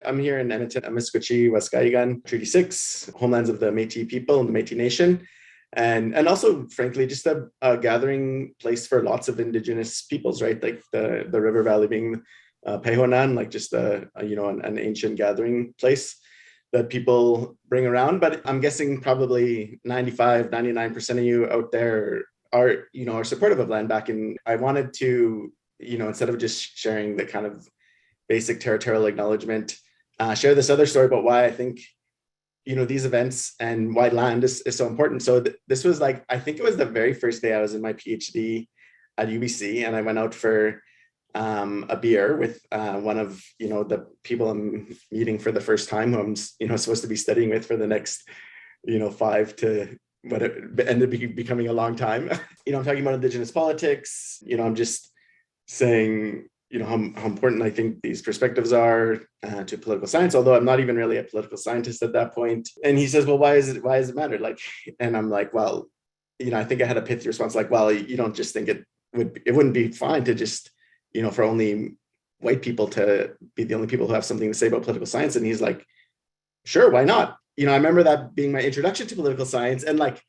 I'm here in Edmonton, Amiskwaci, Waskahigan, Treaty 6, homelands of the Métis people and the Métis Nation. And also, frankly, just a gathering place for lots of Indigenous peoples, right? Like the river valley being Pehonan, like just an ancient gathering place that people bring around. But I'm guessing probably 95, 99% of you out there are supportive of land back. And I wanted to, instead of just sharing the kind of basic territorial acknowledgement, share this other story about why I think, these events and why land is so important. So this was like, I think it was the very first day I was in my PhD at UBC, and I went out for a beer with one of, the people I'm meeting for the first time, who I'm, supposed to be studying with for the next, 5 to what it ended up becoming a long time. I'm talking about Indigenous politics. I'm just saying, how important I think these perspectives are to political science, although I'm not even really a political scientist at that point. And he says, well, why does it matter? Like, and I'm like, well, I think I had a pithy response, like, well, you don't just think it wouldn't be fine to just, for only white people to be the only people who have something to say about political science. And he's like, sure, why not? I remember that being my introduction to political science. And like,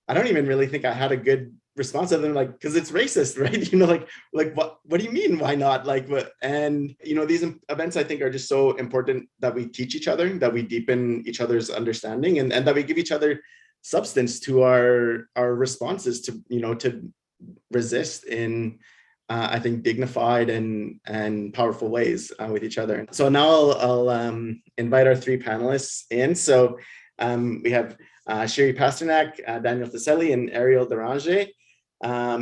I don't even really think I had a good response to them, like, because it's racist, right? Like what do you mean, why not? Like, and these events I think are just so important, that we teach each other, that we deepen each other's understanding, and that we give each other substance to our responses to, to resist in I think dignified and powerful ways with each other. So now I'll invite our three panelists in. So we have Shiri Pasternak, Daniel Ts'ékui, and Eriel Deranger,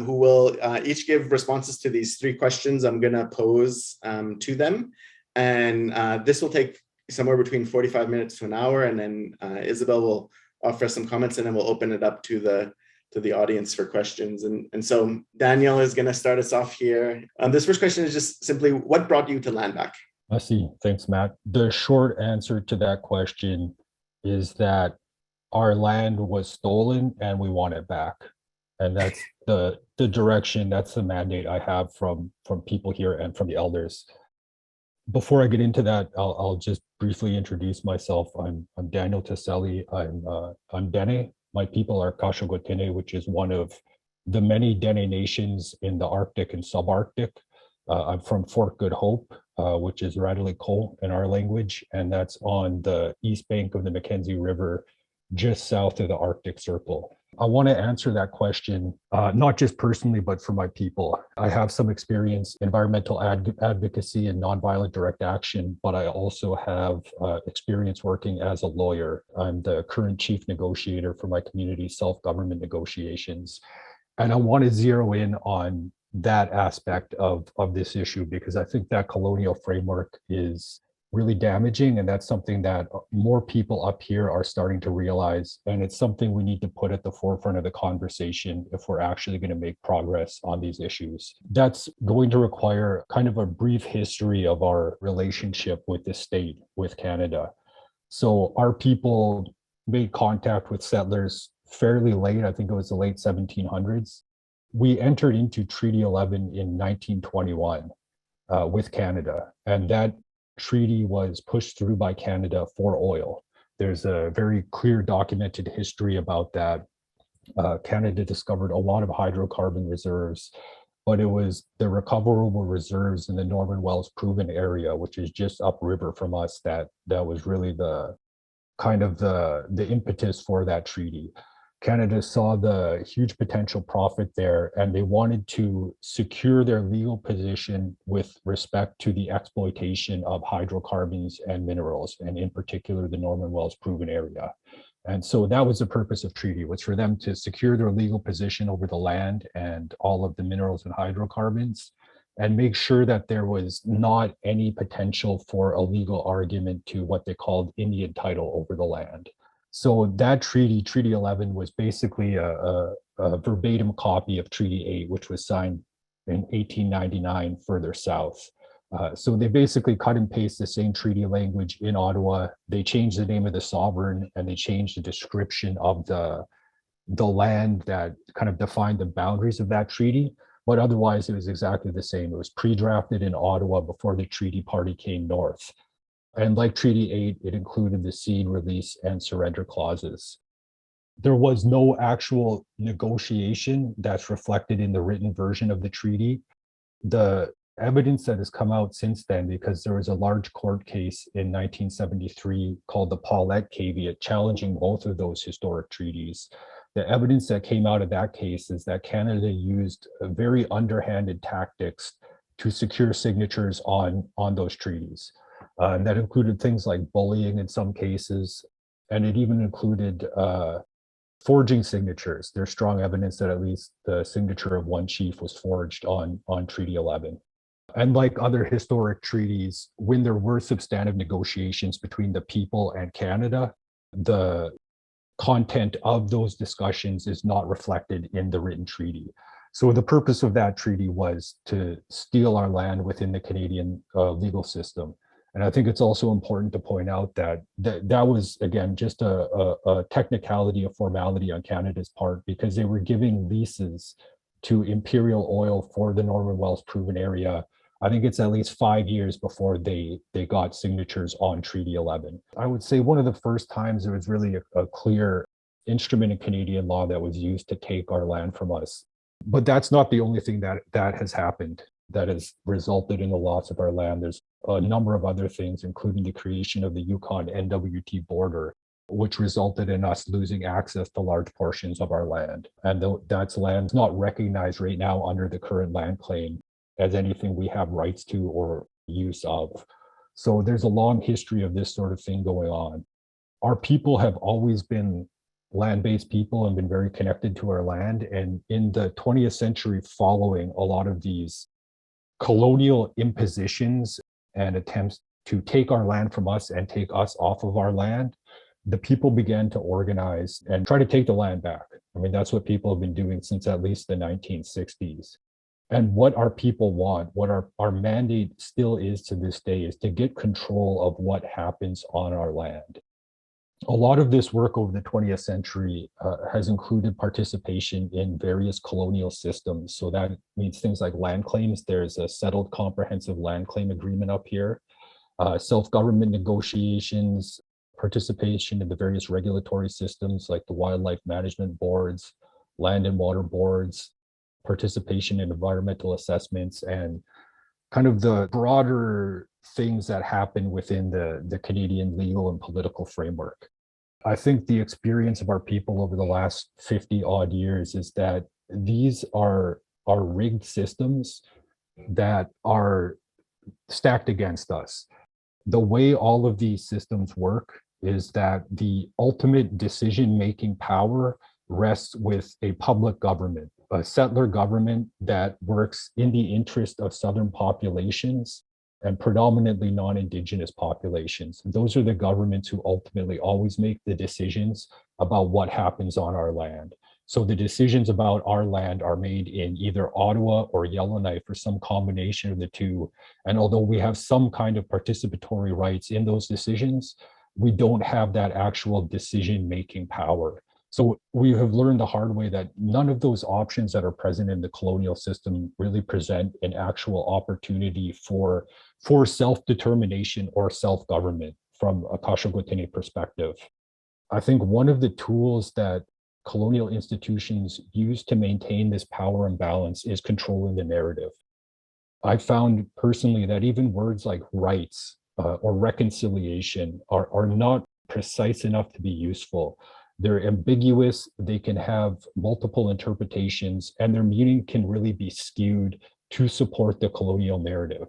who will each give responses to these three questions I'm going to pose to them. And this will take somewhere between 45 minutes to an hour. And then Isabel will offer some comments, and then we'll open it up to the audience for questions. And so Daniel is going to start us off here. This first question is just simply, what brought you to Landback? I see. Thanks, Matt. The short answer to that question is that our land was stolen and we want it back. And that's the direction, that's the mandate I have from people here and from the elders. Before I get into that, I'll just briefly introduce myself. I'm Daniel Ts'ékui. I'm Dene. My people are Kashagotenè, which is one of the many Dene nations in the Arctic and subarctic. I'm from Fort Good Hope, which is Radilek Kol in our language, and that's on the east bank of the Mackenzie River, just south of the Arctic Circle. I want to answer that question, not just personally, but for my people. I have some experience in environmental advocacy and nonviolent direct action, but I also have experience working as a lawyer. I'm the current chief negotiator for my community's self-government negotiations. And I want to zero in on that aspect of this issue, because I think that colonial framework is really damaging, and that's something that more people up here are starting to realize, and it's something we need to put at the forefront of the conversation if we're actually going to make progress on these issues. That's going to require kind of a brief history of our relationship with the state, with Canada. So our people made contact with settlers fairly late. I think it was the late 1700s. We entered into Treaty 11 in 1921 with Canada, and that treaty was pushed through by Canada for oil. There's a very clear documented history about that. Canada discovered a lot of hydrocarbon reserves, but it was the recoverable reserves in the Norman Wells proven area, which is just upriver from us, that was really the kind of the impetus for that treaty. Canada saw the huge potential profit there, and they wanted to secure their legal position with respect to the exploitation of hydrocarbons and minerals, and in particular, the Norman Wells proven area. And so that was the purpose of treaty, was for them to secure their legal position over the land and all of the minerals and hydrocarbons, and make sure that there was not any potential for a legal argument to what they called Indian title over the land. So that treaty, Treaty 11, was basically a verbatim copy of Treaty 8, which was signed in 1899 further south. So they basically cut and paste the same treaty language in Ottawa. They changed the name of the sovereign, and they changed the description of the land that kind of defined the boundaries of that treaty. But otherwise, it was exactly the same. It was pre-drafted in Ottawa before the treaty party came north. And like Treaty 8, it included the cede, release, and surrender clauses. There was no actual negotiation that's reflected in the written version of the treaty. The evidence that has come out since then, because there was a large court case in 1973 called the Paulette Caveat challenging both of those historic treaties. The evidence that came out of that case is that Canada used very underhanded tactics to secure signatures on those treaties. And that included things like bullying in some cases, and it even included forging signatures. There's strong evidence that at least the signature of one chief was forged on Treaty 11. And like other historic treaties, when there were substantive negotiations between the people and Canada, the content of those discussions is not reflected in the written treaty. So the purpose of that treaty was to steal our land within the Canadian legal system. And I think it's also important to point out that that was, again, just a technicality, a formality on Canada's part, because they were giving leases to Imperial Oil for the Northern Wells Proven area. I think it's at least 5 years before they got signatures on Treaty 11. I would say one of the first times there was really a clear instrument in Canadian law that was used to take our land from us. But that's not the only thing that has happened that has resulted in the loss of our land. There's a number of other things, including the creation of the Yukon-NWT border, which resulted in us losing access to large portions of our land. And that's land not recognized right now under the current land claim as anything we have rights to or use of. So there's a long history of this sort of thing going on. Our people have always been land-based people and been very connected to our land. And in the 20th century, following a lot of these colonial impositions and attempts to take our land from us and take us off of our land, the people began to organize and try to take the land back. I mean, that's what people have been doing since at least the 1960s. And what our people want, what our mandate still is to this day, is to get control of what happens on our land. A lot of this work over the 20th century has included participation in various colonial systems. So that means things like land claims. There's a settled comprehensive land claim agreement up here, self-government negotiations, participation in the various regulatory systems like the wildlife management boards, land and water boards, participation in environmental assessments, and kind of the broader things that happen within the Canadian legal and political framework. I think the experience of our people over the last 50 odd years is that these are rigged systems that are stacked against us. The way all of these systems work is that the ultimate decision-making power rests with a public government, a settler government that works in the interest of Southern populations and predominantly non-Indigenous populations. Those are the governments who ultimately always make the decisions about what happens on our land. So the decisions about our land are made in either Ottawa or Yellowknife or some combination of the two. And although we have some kind of participatory rights in those decisions, we don't have that actual decision-making power. So we have learned the hard way that none of those options that are present in the colonial system really present an actual opportunity for self-determination or self-government from a Kashagoteney perspective. I think one of the tools that colonial institutions use to maintain this power imbalance is controlling the narrative. I found personally that even words like rights or reconciliation are not precise enough to be useful. They're ambiguous, they can have multiple interpretations, and their meaning can really be skewed to support the colonial narrative.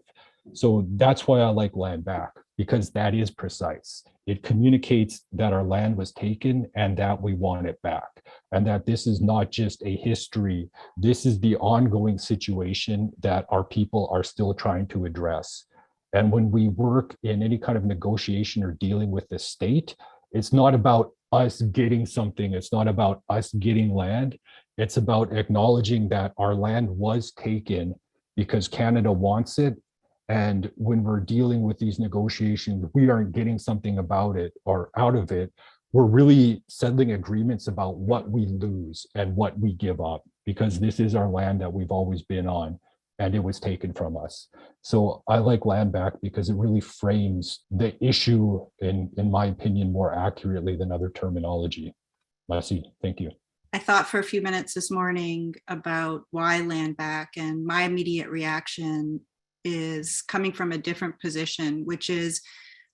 So that's why I like land back, because that is precise. It communicates that our land was taken and that we want it back, and that this is not just a history, this is the ongoing situation that our people are still trying to address. And when we work in any kind of negotiation or dealing with the state, it's not about us getting something, it's not about us getting land, it's about acknowledging that our land was taken because Canada wants it. And when we're dealing with these negotiations, we aren't getting something about it or out of it. We're really settling agreements about what we lose and what we give up, because this is our land that we've always been on. and it was taken from us. So I like land back because it really frames the issue, in my opinion, more accurately than other terminology. Lassie, thank you. I thought for a few minutes this morning about why land back, and my immediate reaction is coming from a different position, which is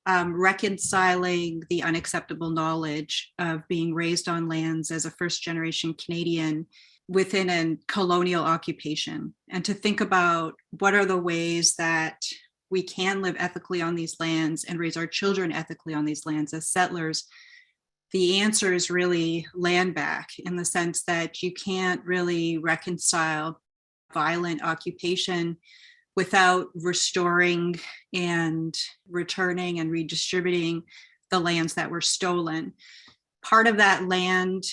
reconciling the unacceptable knowledge of being raised on lands as a first-generation Canadian within a colonial occupation, and to think about what are the ways that we can live ethically on these lands and raise our children ethically on these lands as settlers. The answer is really land back, in the sense that you can't really reconcile violent occupation without restoring and returning and redistributing the lands that were stolen. Part of that land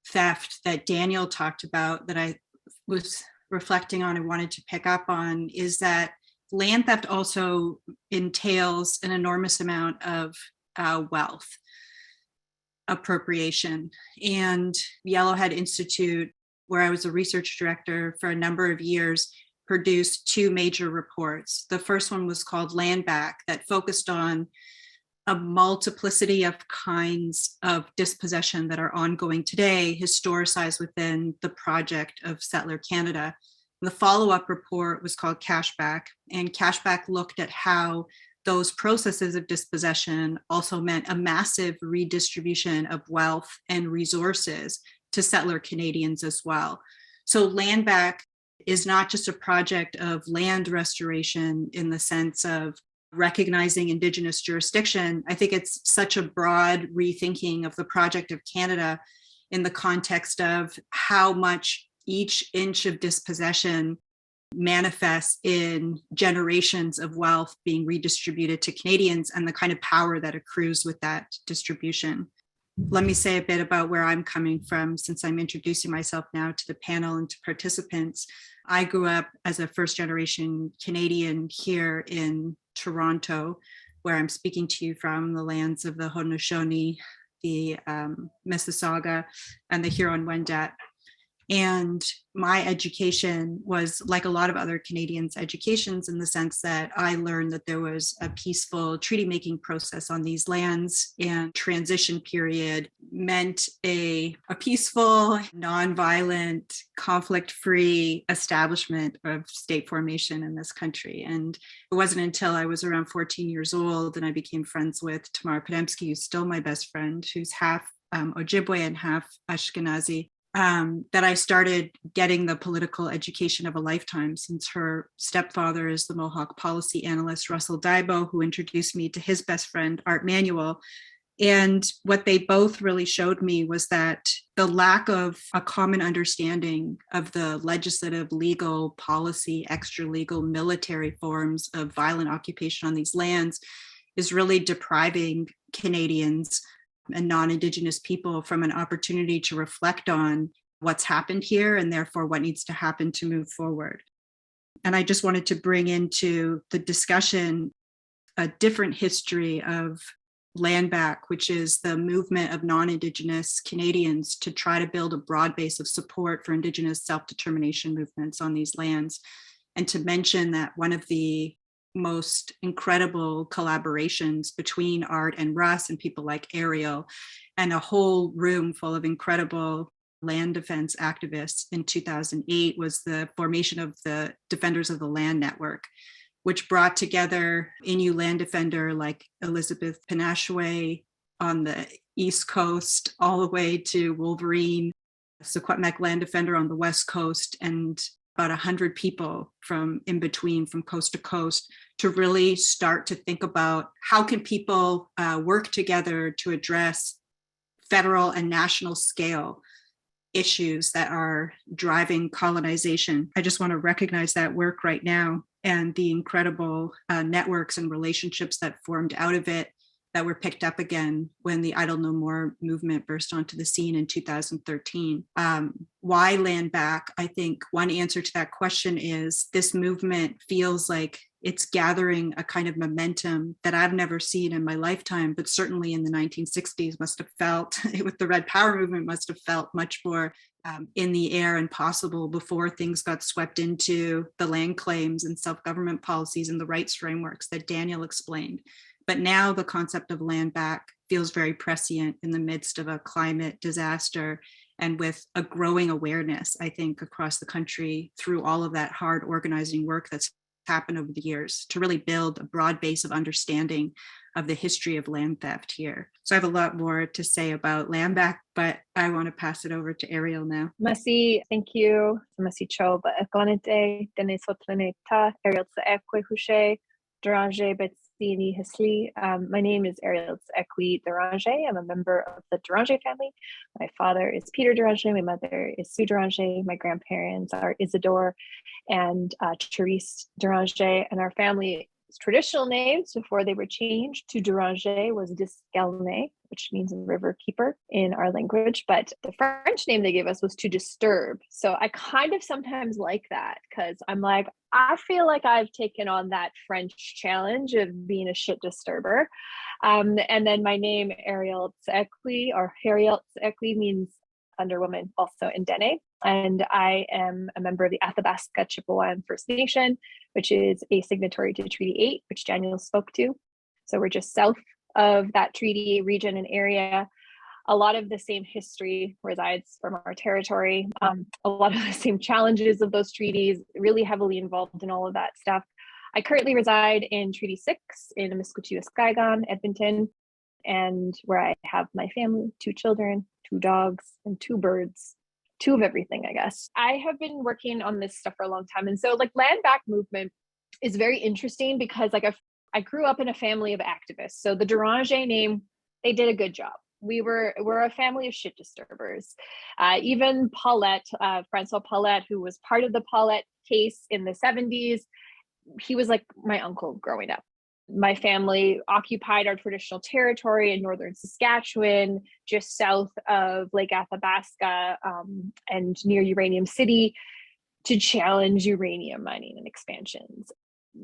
theft that Daniel talked about, that I was reflecting on and wanted to pick up on, is that land theft also entails an enormous amount of wealth appropriation. And Yellowhead Institute, where I was a research director for a number of years, produced two major reports. The first one was called Land Back, that focused on a multiplicity of kinds of dispossession that are ongoing today, historicized within the project of Settler Canada. The follow-up report was called Cashback, and Cashback looked at how those processes of dispossession also meant a massive redistribution of wealth and resources to settler Canadians as well. So Land Back is not just a project of land restoration in the sense of recognizing Indigenous jurisdiction. I think it's such a broad rethinking of the project of Canada in the context of how much each inch of dispossession manifests in generations of wealth being redistributed to Canadians, and the kind of power that accrues with that distribution. Let me say a bit about where I'm coming from, since I'm introducing myself now to the panel and to participants. I grew up as a first-generation Canadian here in Toronto, where I'm speaking to you from, the lands of the Haudenosaunee, the Mississauga, and the Huron-Wendat. And my education was like a lot of other Canadians' educations, in the sense that I learned that there was a peaceful treaty-making process on these lands, and transition period meant a peaceful, nonviolent, conflict-free establishment of state formation in this country. And it wasn't until I was around 14 years old and I became friends with Tamara Podemsky, who's still my best friend, who's half Ojibwe and half Ashkenazi, that I started getting the political education of a lifetime, since her stepfather is the Mohawk policy analyst, Russell Daibo, who introduced me to his best friend, Art Manuel. And what they both really showed me was that the lack of a common understanding of the legislative, legal, policy, extra-legal, military forms of violent occupation on these lands is really depriving Canadians and non-Indigenous people from an opportunity to reflect on what's happened here, and therefore what needs to happen to move forward. And I just wanted to bring into the discussion a different history of Land Back, which is the movement of non-Indigenous Canadians to try to build a broad base of support for Indigenous self-determination movements on these lands. And to mention that one of the most incredible collaborations between Art and Russ and people like Eriel, and a whole room full of incredible land defense activists in 2008, was the formation of the Defenders of the Land Network, which brought together Innu land defender like Elizabeth Pinashway on the East Coast, all the way to Wolverine, Secwepemc land defender on the West Coast, and about 100 people from in between, from coast to coast, to really start to think about how can people work together to address federal and national scale issues that are driving colonization. I just want to recognize that work right now, and the incredible networks and relationships that formed out of it, that were picked up again when the Idle No More movement burst onto the scene in 2013. Why Land Back? I think one answer to that question is this movement feels like it's gathering a kind of momentum that I've never seen in my lifetime, but certainly in the 1960s must have felt, with the Red Power movement, must have felt much more in the air and possible before things got swept into the land claims and self-government policies and the rights frameworks that Daniel explained. But now the concept of land back feels very prescient in the midst of a climate disaster and with a growing awareness, I think, across the country through all of that hard organizing work that's happened over the years to really build a broad base of understanding of the history of land theft here. So I have a lot more to say about land back, but I want to pass it over to Eriel now. Masi, thank you. Masi cho ba ekonete Dënesòuiné ta Eriel Tchekwie Deranger Betsini Hisli. My name is Eriel Tchekwie Deranger. I'm a member of the Deranger family. My father is Peter Deranger. My mother is Sue Deranger. My grandparents are Isidore and Therese Deranger. And our family traditional names before they were changed to Deranger was Dënesòuliné, which means river keeper in our language. But the French name they gave us was to disturb. So I kind of sometimes like that because I'm like, I feel like I've taken on that French challenge of being a shit disturber. And then my name, Eriel Tchekwie, or Eriel Tchekwie, means Underwoman, also in Dene. And I am a member of the Athabasca Chipewyan First Nation, which is a signatory to Treaty 8, which Daniel spoke to. So we're just south of that treaty region and area. A lot of the same history resides from our territory. A lot of the same challenges of those treaties, really heavily involved in all of that stuff. I currently reside in Treaty 6 in Dënesòuliné, Edmonton, and where I have my family, 2 children, 2 dogs, and 2 birds. 2 of everything, I guess. I have been working on this stuff for a long time. And so like land back movement is very interesting because like I grew up in a family of activists. So the Deranger name, they did a good job. We're a family of shit disturbers. Even Paulette, Francois Paulette, who was part of the Paulette case in the 70s, he was like my uncle growing up. My family occupied our traditional territory in northern Saskatchewan, just south of Lake Athabasca and near Uranium City, to challenge uranium mining and expansions.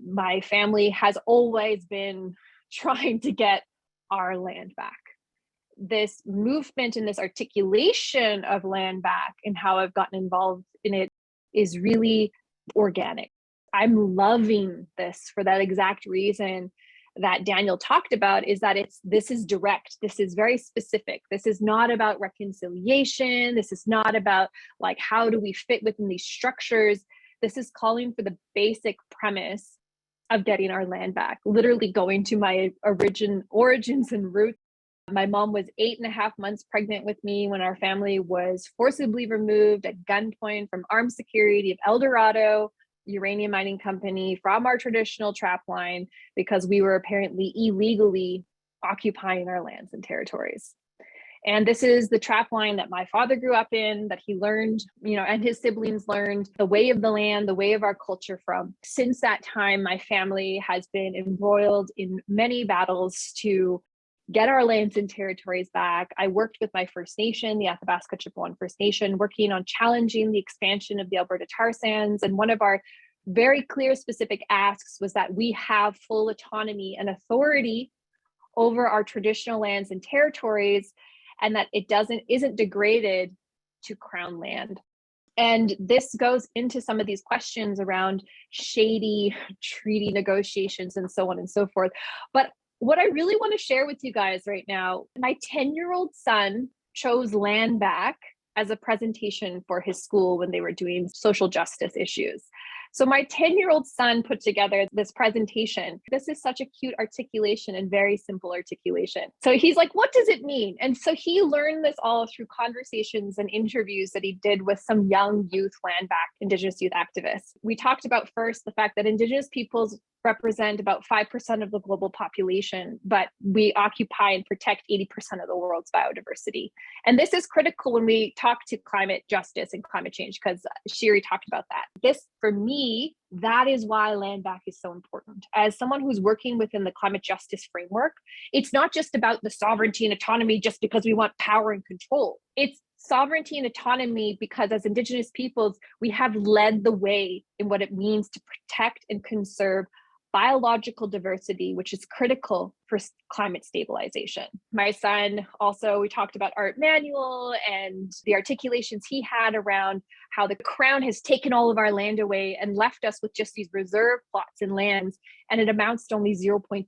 My family has always been trying to get our land back. This movement and this articulation of land back and how I've gotten involved in it is really organic. I'm loving this for that exact reason that Daniel talked about, is that this is direct. This is very specific. This is not about reconciliation. This is not about like, how do we fit within these structures? This is calling for the basic premise of getting our land back, literally going to my origins and roots. My mom was 8.5 months pregnant with me when our family was forcibly removed at gunpoint from armed security of El Dorado uranium mining company from our traditional trap line because we were apparently illegally occupying our lands and territories. And this is the trap line that my father grew up in, that he learned, and his siblings learned the way of the land, the way of our culture from. Since that time, my family has been embroiled in many battles to get our lands and territories back. I worked with my First Nation, the Athabasca Chipewyan First Nation, working on challenging the expansion of the Alberta tar sands. And one of our very clear, specific asks was that we have full autonomy and authority over our traditional lands and territories, and that it isn't degraded to Crown land. And this goes into some of these questions around shady treaty negotiations and so on and so forth. But what I really want to share with you guys right now, my 10-year-old son chose land back as a presentation for his school when they were doing social justice issues. So my 10-year-old son put together this presentation. This is such a cute articulation and very simple articulation. So he's like, what does it mean? And so he learned this all through conversations and interviews that he did with some young youth land back Indigenous youth activists. We talked about first the fact that Indigenous peoples represent about 5% of the global population, but we occupy and protect 80% of the world's biodiversity. And this is critical when we talk to climate justice and climate change, because Shiri talked about that. This, for me, that is why land back is so important. As someone who's working within the climate justice framework, it's not just about the sovereignty and autonomy just because we want power and control. It's sovereignty and autonomy because as Indigenous peoples, we have led the way in what it means to protect and conserve biological diversity, which is critical for climate stabilization. My son also, we talked about Art Manuel and the articulations he had around how the Crown has taken all of our land away and left us with just these reserve plots and lands, and it amounts to only 0.2%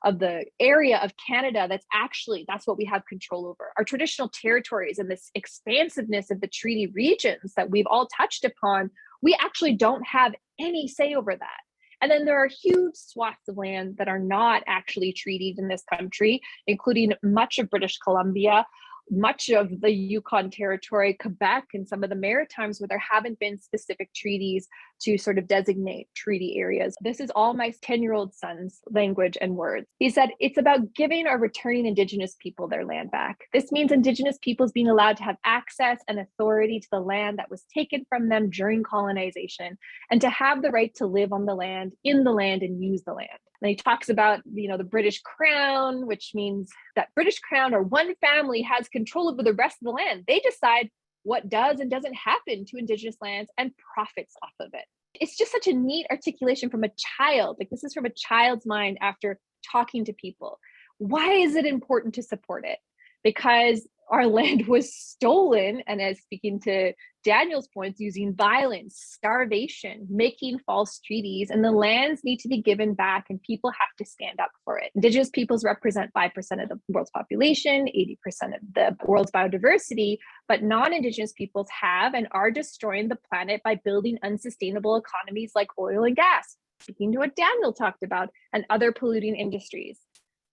of the area of Canada that's what we have control over. Our traditional territories and this expansiveness of the treaty regions that we've all touched upon, we actually don't have any say over that. And then there are huge swaths of land that are not actually treated in this country, including much of British Columbia, much of the Yukon Territory, Quebec, and some of the Maritimes where there haven't been specific treaties to sort of designate treaty areas. This is all my 10-year-old son's language and words. He said, it's about giving or returning Indigenous people their land back. This means Indigenous peoples being allowed to have access and authority to the land that was taken from them during colonization, and to have the right to live on the land, in the land, and use the land. And he talks about, the British Crown, which means that British Crown or one family has control over the rest of the land. They decide what does and doesn't happen to Indigenous lands and profits off of it. It's just such a neat articulation from a child. Like, this is from a child's mind after talking to people. Why is it important to support it? Because our land was stolen, and as speaking to Daniel's points, using violence, starvation, making false treaties, and the lands need to be given back, and people have to stand up for it. Indigenous peoples represent 5% of the world's population, 80% of the world's biodiversity, but non-Indigenous peoples have and are destroying the planet by building unsustainable economies like oil and gas, speaking to what Daniel talked about, and other polluting industries.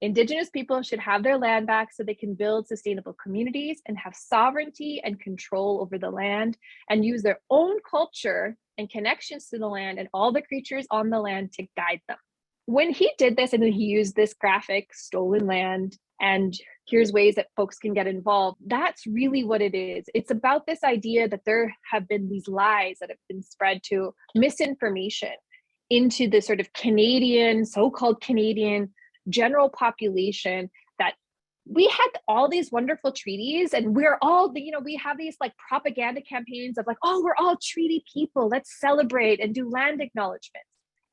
Indigenous people should have their land back so they can build sustainable communities and have sovereignty and control over the land, and use their own culture and connections to the land and all the creatures on the land to guide them. When he did this, and then he used this graphic, stolen land, and here's ways that folks can get involved, that's really what it is. It's about this idea that there have been these lies that have been spread, to misinformation into the sort of Canadian, so-called Canadian general population, that we had all these wonderful treaties, and we're all, we have these like propaganda campaigns of like, oh, we're all treaty people, let's celebrate and do land acknowledgements.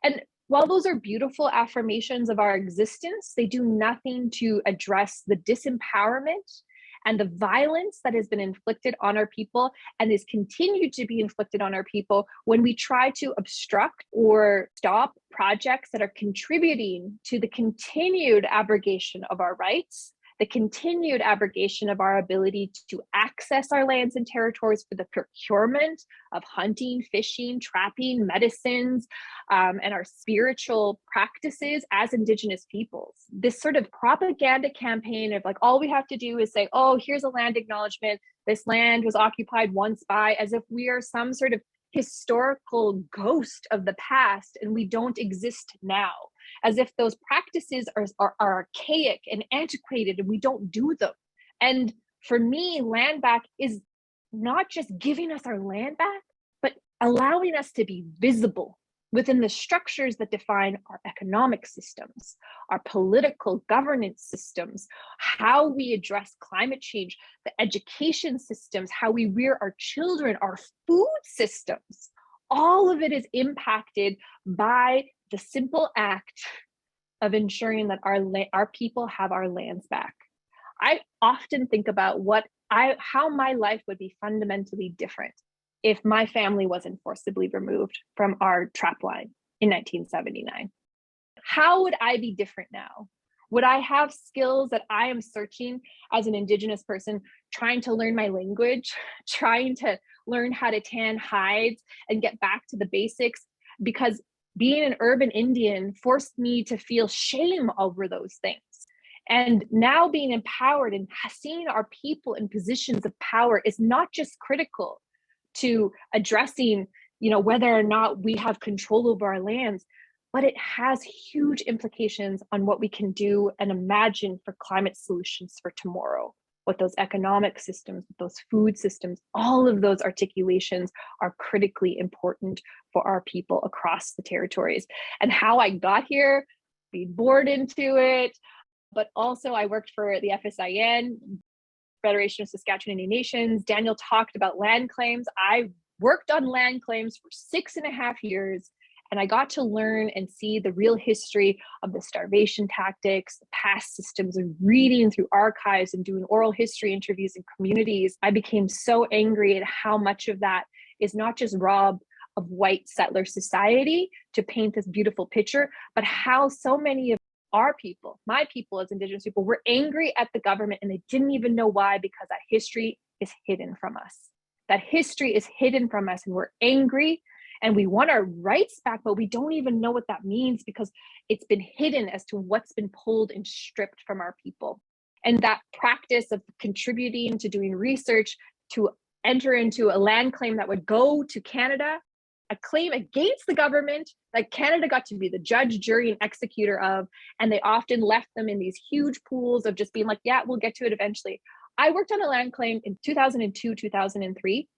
And while those are beautiful affirmations of our existence, they do nothing to address the disempowerment and the violence that has been inflicted on our people and is continued to be inflicted on our people when we try to obstruct or stop projects that are contributing to the continued abrogation of our rights, the continued abrogation of our ability to access our lands and territories for the procurement of hunting, fishing, trapping, medicines, and our spiritual practices as Indigenous peoples. This sort of propaganda campaign of like, all we have to do is say, oh, here's a land acknowledgement. This land was occupied once by, as if we are some sort of historical ghost of the past and we don't exist now, as if those practices are archaic and antiquated and we don't do them. And for me, land back is not just giving us our land back, but allowing us to be visible within the structures that define our economic systems, our political governance systems, how we address climate change, the education systems, how we rear our children, our food systems. All of it is impacted by the simple act of ensuring that our people have our lands back. I often think about how my life would be fundamentally different if my family wasn't forcibly removed from our trap line in 1979. How would I be different now? Would I have skills that I am searching as an Indigenous person, trying to learn my language, trying to learn how to tan hides and get back to the basics? Because being an urban Indian forced me to feel shame over those things. And now being empowered and seeing our people in positions of power is not just critical to addressing, whether or not we have control over our lands, but it has huge implications on what we can do and imagine for climate solutions for tomorrow. With those economic systems, with those food systems, all of those articulations are critically important for our people across the territories. And how I got here, being born into it, but also I worked for the FSIN, Federation of Saskatchewan Indian Nations. Daniel talked about land claims. I worked on land claims for 6.5 years And I got to learn and see the real history of the starvation tactics, the past systems, and reading through archives and doing oral history interviews in communities. I became so angry at how much of that is not just robbed of white settler society to paint this beautiful picture, but how so many of our people, my people as Indigenous people, were angry at the government and they didn't even know why, because that history is hidden from us. That history is hidden from us and we're angry and we want our rights back, but we don't even know what that means because it's been hidden as to what's been pulled and stripped from our people. And that practice of contributing to doing research to enter into a land claim that would go to Canada, a claim against the government that Canada got to be the judge, jury, and executor of, and they often left them in these huge pools of just being like, yeah, we'll get to it eventually. I worked on a land claim in 2002, 2003,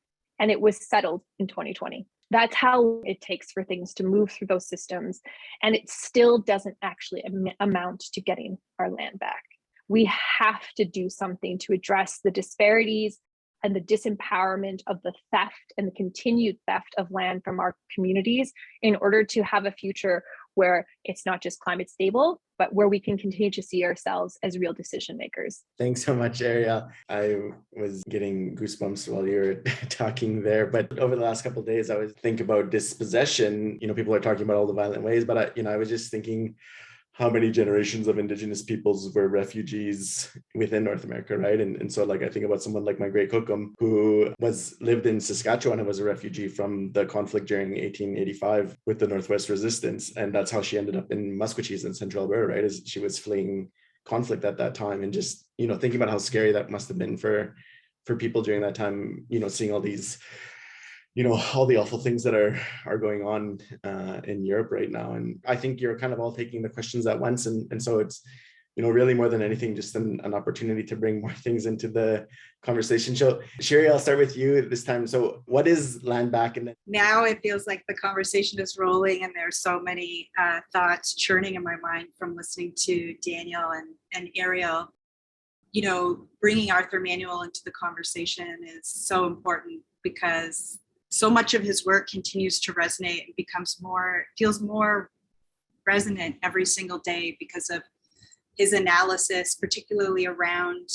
and it was settled in 2020. That's how it takes for things to move through those systems. And it still doesn't actually amount to getting our land back. We have to do something to address the disparities and the disempowerment of the theft and the continued theft of land from our communities in order to have a future where it's not just climate stable, but where we can continue to see ourselves as real decision makers. Thanks so much, Eriel. I was getting goosebumps while you were talking there, but over the last couple of days, I was thinking about dispossession. People are talking about all the violent ways, but I was just thinking how many generations of Indigenous peoples were refugees within North America, right? And so I think about someone like my great Kukum, who lived in Saskatchewan and was a refugee from the conflict during 1885 with the Northwest Resistance. And that's how she ended up in Musqueam in central Alberta, right? As she was fleeing conflict at that time. And just, thinking about how scary that must have been for people during that time, seeing all these all the awful things that are going on in Europe right now. And I think you're kind of all taking the questions at once. And so it's, really more than anything, just an opportunity to bring more things into the conversation. So Shiri, I'll start with you this time. So what is land back? And now it feels like the conversation is rolling and there's so many thoughts churning in my mind from listening to Daniel and Eriel. Bringing Arthur Manuel into the conversation is so important because so much of his work continues to resonate and feels more resonant every single day because of his analysis, particularly around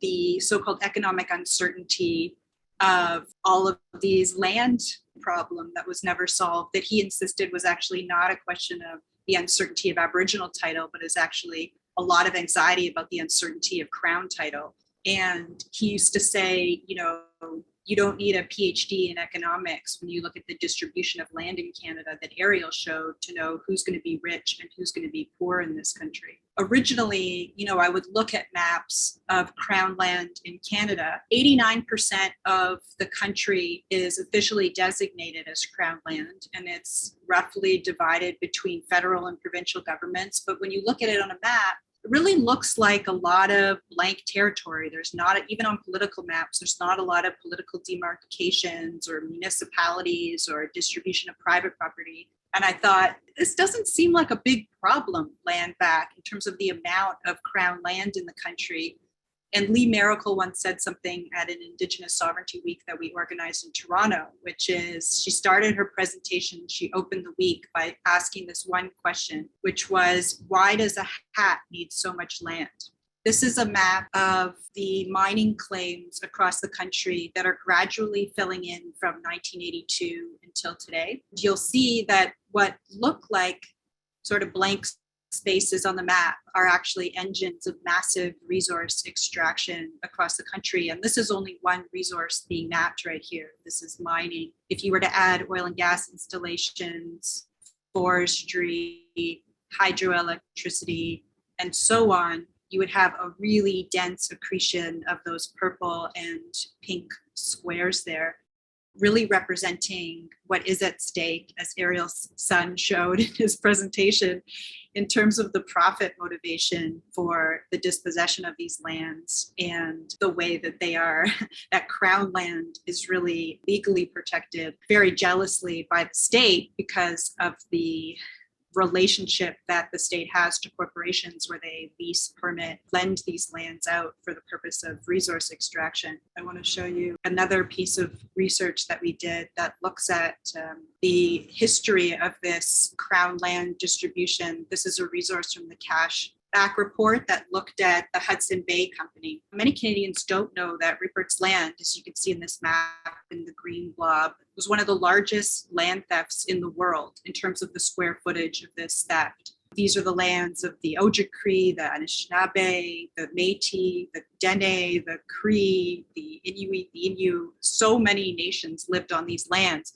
the so-called economic uncertainty of all of these land problem that was never solved, that he insisted was actually not a question of the uncertainty of Aboriginal title, but is actually a lot of anxiety about the uncertainty of Crown title. And he used to say, you don't need a PhD in economics when you look at the distribution of land in Canada that Eriel showed to know who's going to be rich and who's going to be poor in this country. Originally, I would look at maps of Crown land in Canada. 89% of the country is officially designated as Crown land, and it's roughly divided between federal and provincial governments. But when you look at it on a map, it really looks like a lot of blank territory. There's not, even on political maps, there's not a lot of political demarcations or municipalities or distribution of private property. And I thought, this doesn't seem like a big problem, land back, in terms of the amount of Crown land in the country. And Lee Miracle once said something at an Indigenous Sovereignty Week that we organized in Toronto, which is, she started her presentation, she opened the week by asking this one question, which was, why does a hat need so much land? This is a map of the mining claims across the country that are gradually filling in from 1982 until today. You'll see that what look like sort of blank spaces on the map are actually engines of massive resource extraction across the country. And this is only one resource being mapped right here. This is mining. If you were to add oil and gas installations, forestry, hydroelectricity, and so on, you would have a really dense accretion of those purple and pink squares there, really representing what is at stake, as Eriel's son showed in his presentation, in terms of the profit motivation for the dispossession of these lands and the way that they are, that Crown land is really legally protected very jealously by the state because of the relationship that the state has to corporations where they lease, permit, lend these lands out for the purpose of resource extraction. I want to show you another piece of research that we did that looks at the history of this crown land distribution. This is a resource from the Cash Back report that looked at the Hudson Bay Company. Many Canadians don't know that Rupert's Land, as you can see in this map in the green blob, was one of the largest land thefts in the world in terms of the square footage of this theft. These are the lands of the Ojibwe, the Anishinaabe, the Métis, the Dene, the Cree, the Inuit, the Innu. So many nations lived on these lands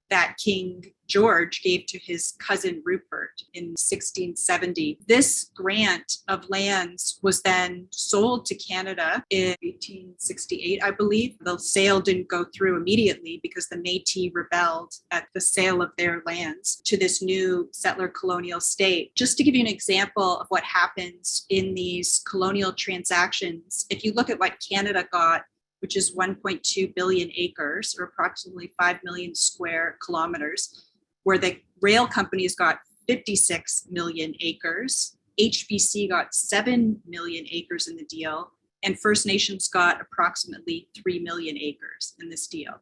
that King George gave to his cousin Rupert in 1670. This grant of lands was then sold to Canada in 1868, I believe. The sale didn't go through immediately because the Métis rebelled at the sale of their lands to this new settler colonial state. Just to give you an example of what happens in these colonial transactions, if you look at what Canada got, which is 1.2 billion acres, or approximately 5 million square kilometers, where the rail companies got 56 million acres, HBC got 7 million acres in the deal, and First Nations got approximately 3 million acres in this deal.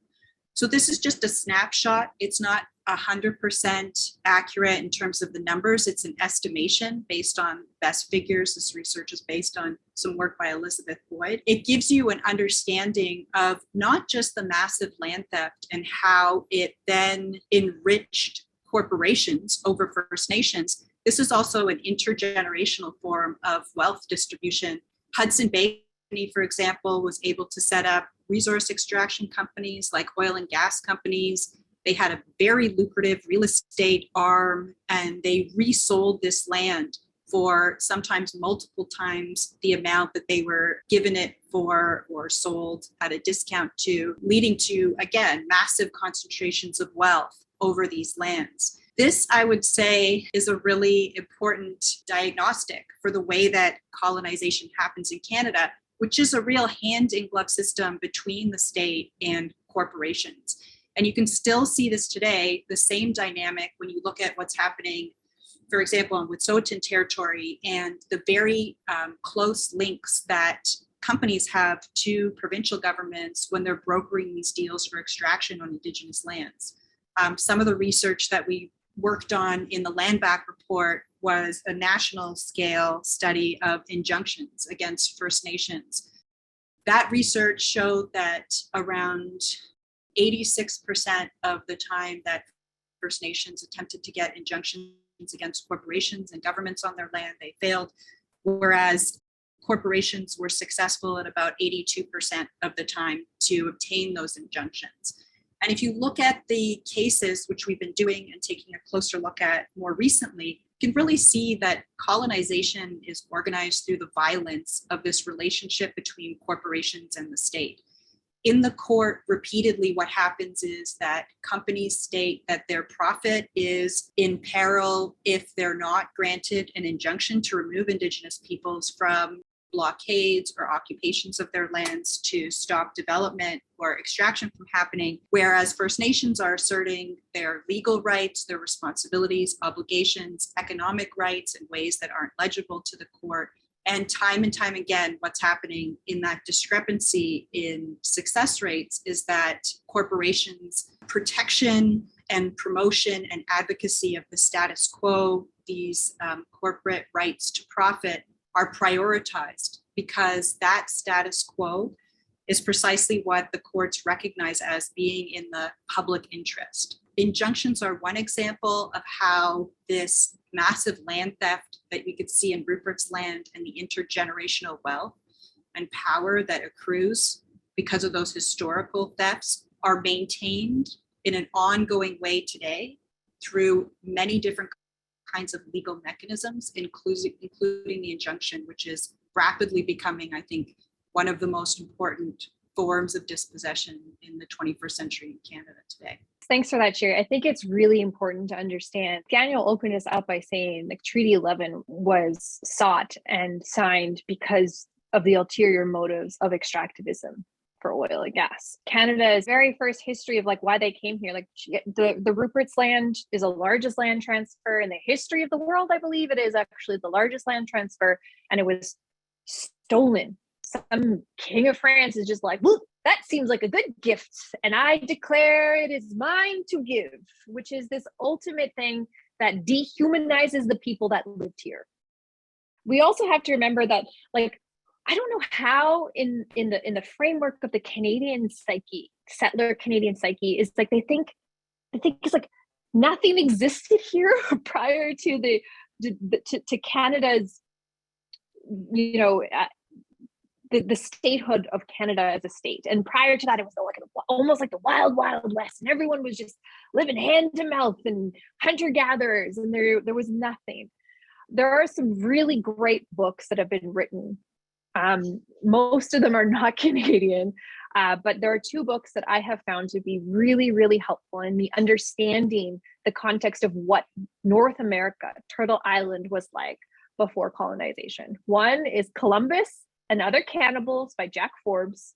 So this is just a snapshot. It's not 100% accurate in terms of the numbers. It's an estimation based on best figures. This research is based on some work by Elizabeth Boyd. It gives you an understanding of not just the massive land theft and how it then enriched corporations over First Nations. This is also an intergenerational form of wealth distribution. Hudson Bay, for example, was able to set up resource extraction companies like oil and gas companies. They had a very lucrative real estate arm, and they resold this land for sometimes multiple times the amount that they were given it for or sold at a discount to, leading to, again, massive concentrations of wealth over these lands. This, I would say, is a really important diagnostic for the way that colonization happens in Canada, which is a real hand-in-glove system between the state and corporations. And you can still see this today, the same dynamic when you look at what's happening, for example, in Wet'suwet'en territory and the very close links that companies have to provincial governments when they're brokering these deals for extraction on Indigenous lands. Some of the research that we worked on in the Land Back report was a national scale study of injunctions against First Nations. That research showed that around 86% of the time that First Nations attempted to get injunctions against corporations and governments on their land, they failed, whereas corporations were successful at about 82% of the time to obtain those injunctions. And if you look at the cases, which we've been doing and taking a closer look at more recently, you can really see that colonization is organized through the violence of this relationship between corporations and the state. In the court, repeatedly, what happens is that companies state that their profit is in peril if they're not granted an injunction to remove Indigenous peoples from blockades or occupations of their lands, to stop development or extraction from happening, whereas First Nations are asserting their legal rights, their responsibilities, obligations, economic rights in ways that aren't legible to the court. And time again, what's happening in that discrepancy in success rates is that corporations' protection and promotion and advocacy of the status quo, these corporate rights to profit, are prioritized because that status quo is precisely what the courts recognize as being in the public interest. Injunctions are one example of how this massive land theft that we could see in Rupert's Land and the intergenerational wealth and power that accrues because of those historical thefts are maintained in an ongoing way today through many different kinds of legal mechanisms, including the injunction, which is rapidly becoming, I think, one of the most important forms of dispossession in the 21st century in Canada today. Thanks for that, Shiri. I think it's really important to understand. Daniel opened us up by saying like Treaty 11 was sought and signed because of the ulterior motives of extractivism. for oil and gas. Canada's very first history of like why they came here, like the Rupert's Land is the largest land transfer in the history of the world. I believe it is actually the largest land transfer, and it was stolen. Some king of France is just like, well, that seems like a good gift, and I declare it is mine to give, which is this ultimate thing that dehumanizes the people that lived here. We also have to remember that, like, I don't know how in the framework of the Canadian psyche, settler Canadian psyche, is like they think it's like nothing existed here prior to to Canada's, you know, the statehood of Canada as a state. And prior to that, it was like almost like the wild west, and everyone was just living hand to mouth and hunter gatherers, and there was nothing. There are some really great books that have been written. Most of them are not Canadian, but there are two books that I have found to be really, really helpful in me understanding the context of what North America, Turtle Island, was like before colonization. One is Columbus and Other Cannibals by Jack Forbes.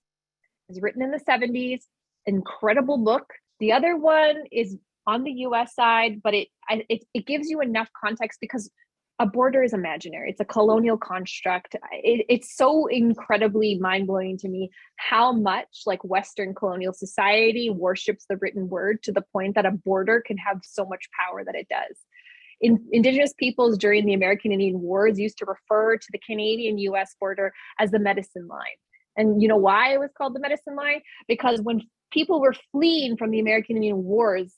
It's written in the 70s, incredible book. The other one is on the US side, but it gives you enough context because a border is imaginary. It's a colonial construct. It's so incredibly mind-blowing to me how much like Western colonial society worships the written word to the point that a border can have so much power that it does. Indigenous peoples during the American Indian Wars used to refer to the Canadian-US border as the medicine line. And you know why it was called the medicine line? Because when people were fleeing from the American Indian Wars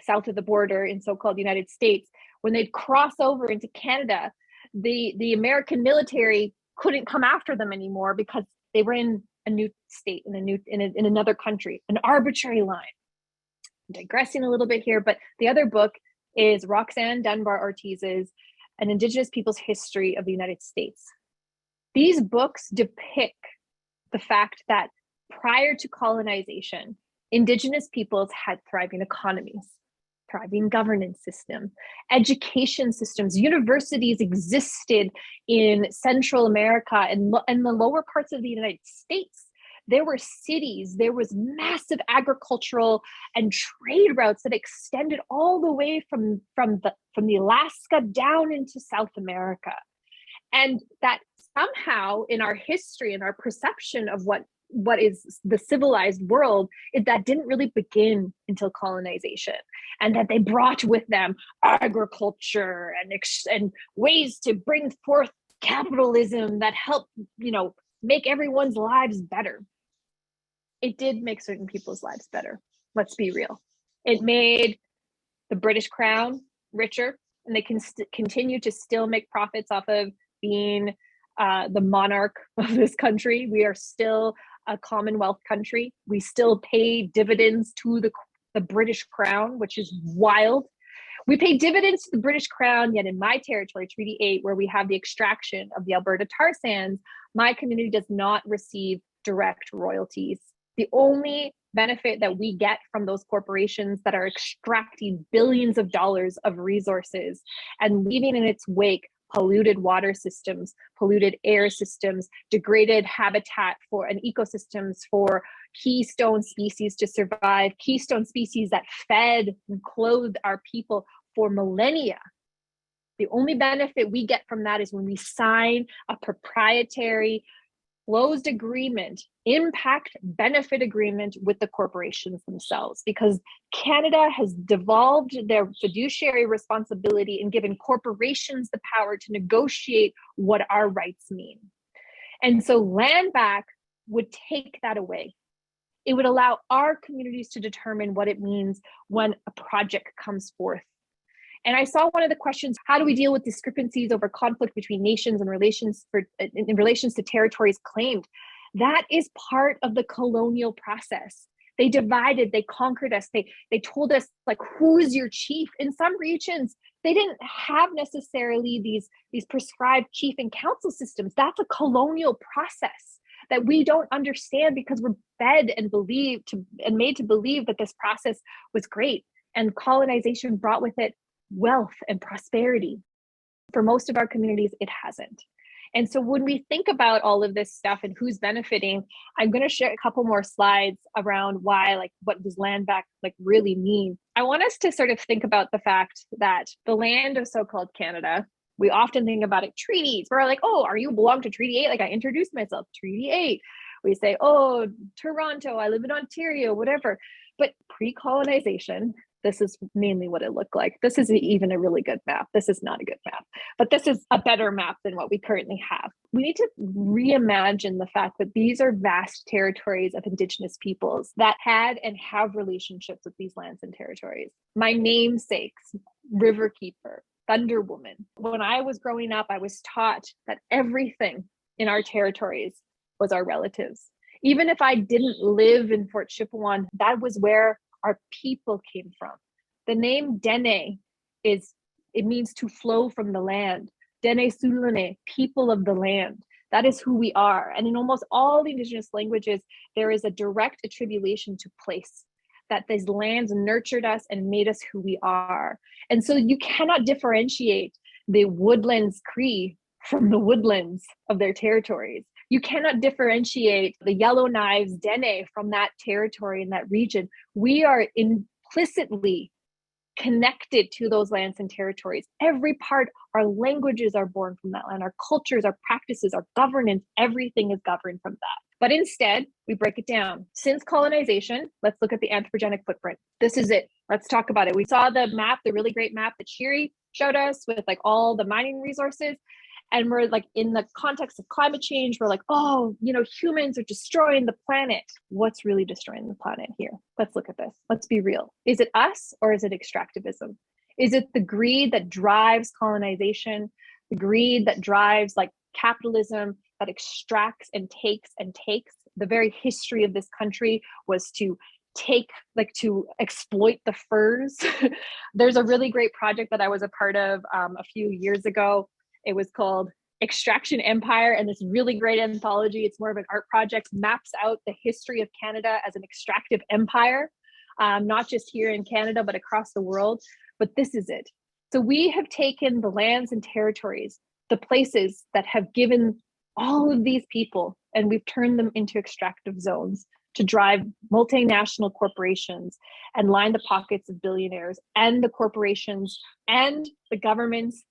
south of the border in so-called United States, when they'd cross over into Canada, the American military couldn't come after them anymore because they were in a new state, in another country, an arbitrary line. I'm digressing a little bit here, but the other book is Roxanne Dunbar Ortiz's An Indigenous People's History of the United States. These books depict the fact that prior to colonization, Indigenous peoples had thriving economies, thriving governance system, education systems. Universities existed in Central America and the lower parts of the United States. There were cities, there was massive agricultural and trade routes that extended all the way from the Alaska down into South America. And that somehow in our history and our perception of what is the civilized world, that didn't really begin until colonization, and that they brought with them agriculture and ways to bring forth capitalism that helped, make everyone's lives better. It did make certain people's lives better. Let's be real. It made the British Crown richer, and they can continue to still make profits off of being the monarch of this country. We are still a Commonwealth country. We still pay dividends to the British Crown, which is wild. We pay dividends to the British Crown, yet in my territory, Treaty 8, where we have the extraction of the Alberta tar sands, my community does not receive direct royalties. The only benefit that we get from those corporations that are extracting billions of dollars of resources and leaving in its wake polluted water systems, polluted air systems, degraded habitat and ecosystems for keystone species to survive, keystone species that fed and clothed our people for millennia. The only benefit we get from that is when we sign a proprietary closed agreement, impact benefit agreement with the corporations themselves, because Canada has devolved their fiduciary responsibility and given corporations the power to negotiate what our rights mean. And so land back would take that away. It would allow our communities to determine what it means when a project comes forth. And I saw one of the questions, how do we deal with discrepancies over conflict between nations in relations to territories claimed? That is part of the colonial process. They divided, they conquered us, they told us, like, who is your chief? In some regions, they didn't have necessarily these prescribed chief and council systems. That's a colonial process that we don't understand because we're fed and made to believe that this process was great. And colonization brought with it wealth and prosperity. For most of our communities, it hasn't. And so when we think about all of this stuff and who's benefiting, I'm going to share a couple more slides around why, like, what does land back like really mean? I want us to sort of think about the fact that the land of so-called Canada, we often think about it treaties. We're like, oh, are you belong to Treaty 8? Like, I introduced myself, Treaty 8. We say, oh, Toronto, I live in Ontario, whatever. But pre-colonization, this is mainly what it looked like. This isn't even a really good map. This is not a good map, but this is a better map than what we currently have. We need to reimagine the fact that these are vast territories of Indigenous peoples that had and have relationships with these lands and territories. My namesakes, Riverkeeper, Thunder Woman. When I was growing up, I was taught that everything in our territories was our relatives. Even if I didn't live in Fort Chipewyan, that was where our people came from. The name Dene means to flow from the land. Dënesųłiné, people of the land. That is who we are. And in almost all the Indigenous languages, there is a direct attribution to place, that these lands nurtured us and made us who we are. And so you cannot differentiate the woodlands Cree from the woodlands of their territories. You cannot differentiate the Yellowknives Dene from that territory in that region. We are implicitly connected to those lands and territories. Every part, our languages are born from that land, our cultures, our practices, our governance, everything is governed from that. But instead, we break it down. Since colonization, let's look at the anthropogenic footprint. This is it. Let's talk about it. We saw the map, the really great map that Shiri showed us with like all the mining resources. And we're like, in the context of climate change, we're like, oh, humans are destroying the planet. What's really destroying the planet here? Let's look at this. Let's be real. Is it us or is it extractivism? Is it the greed that drives colonization, the greed that drives like capitalism that extracts and takes and takes? The very history of this country was to exploit the furs. There's a really great project that I was a part of a few years ago. It was called Extraction Empire, and this really great anthology, it's more of an art project, maps out the history of Canada as an extractive empire, not just here in Canada, but across the world. But this is it. So we have taken the lands and territories, the places that have given all of these people, and we've turned them into extractive zones to drive multinational corporations and line the pockets of billionaires and the corporations and the governments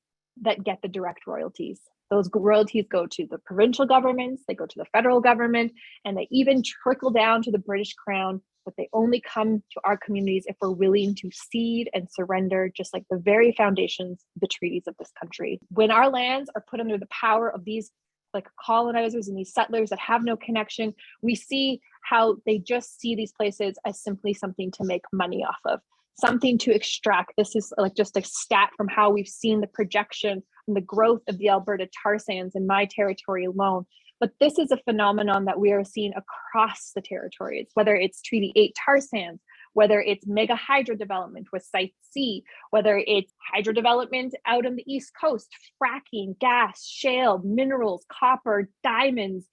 that get the direct royalties. Those royalties go to the provincial governments, they go to the federal government, and they even trickle down to the British Crown, but they only come to our communities if we're willing to cede and surrender, just like the very foundations of the treaties of this country. When our lands are put under the power of these like colonizers and these settlers that have no connection, we see how they just see these places as simply something to make money off of, something to extract. This is like just a stat from how we've seen the projection and the growth of the Alberta tar sands in my territory alone. But this is a phenomenon that we are seeing across the territories, whether it's Treaty 8 tar sands, whether it's mega hydro development with Site C, whether it's hydro development out on the East Coast, fracking, gas, shale, minerals, copper, diamonds,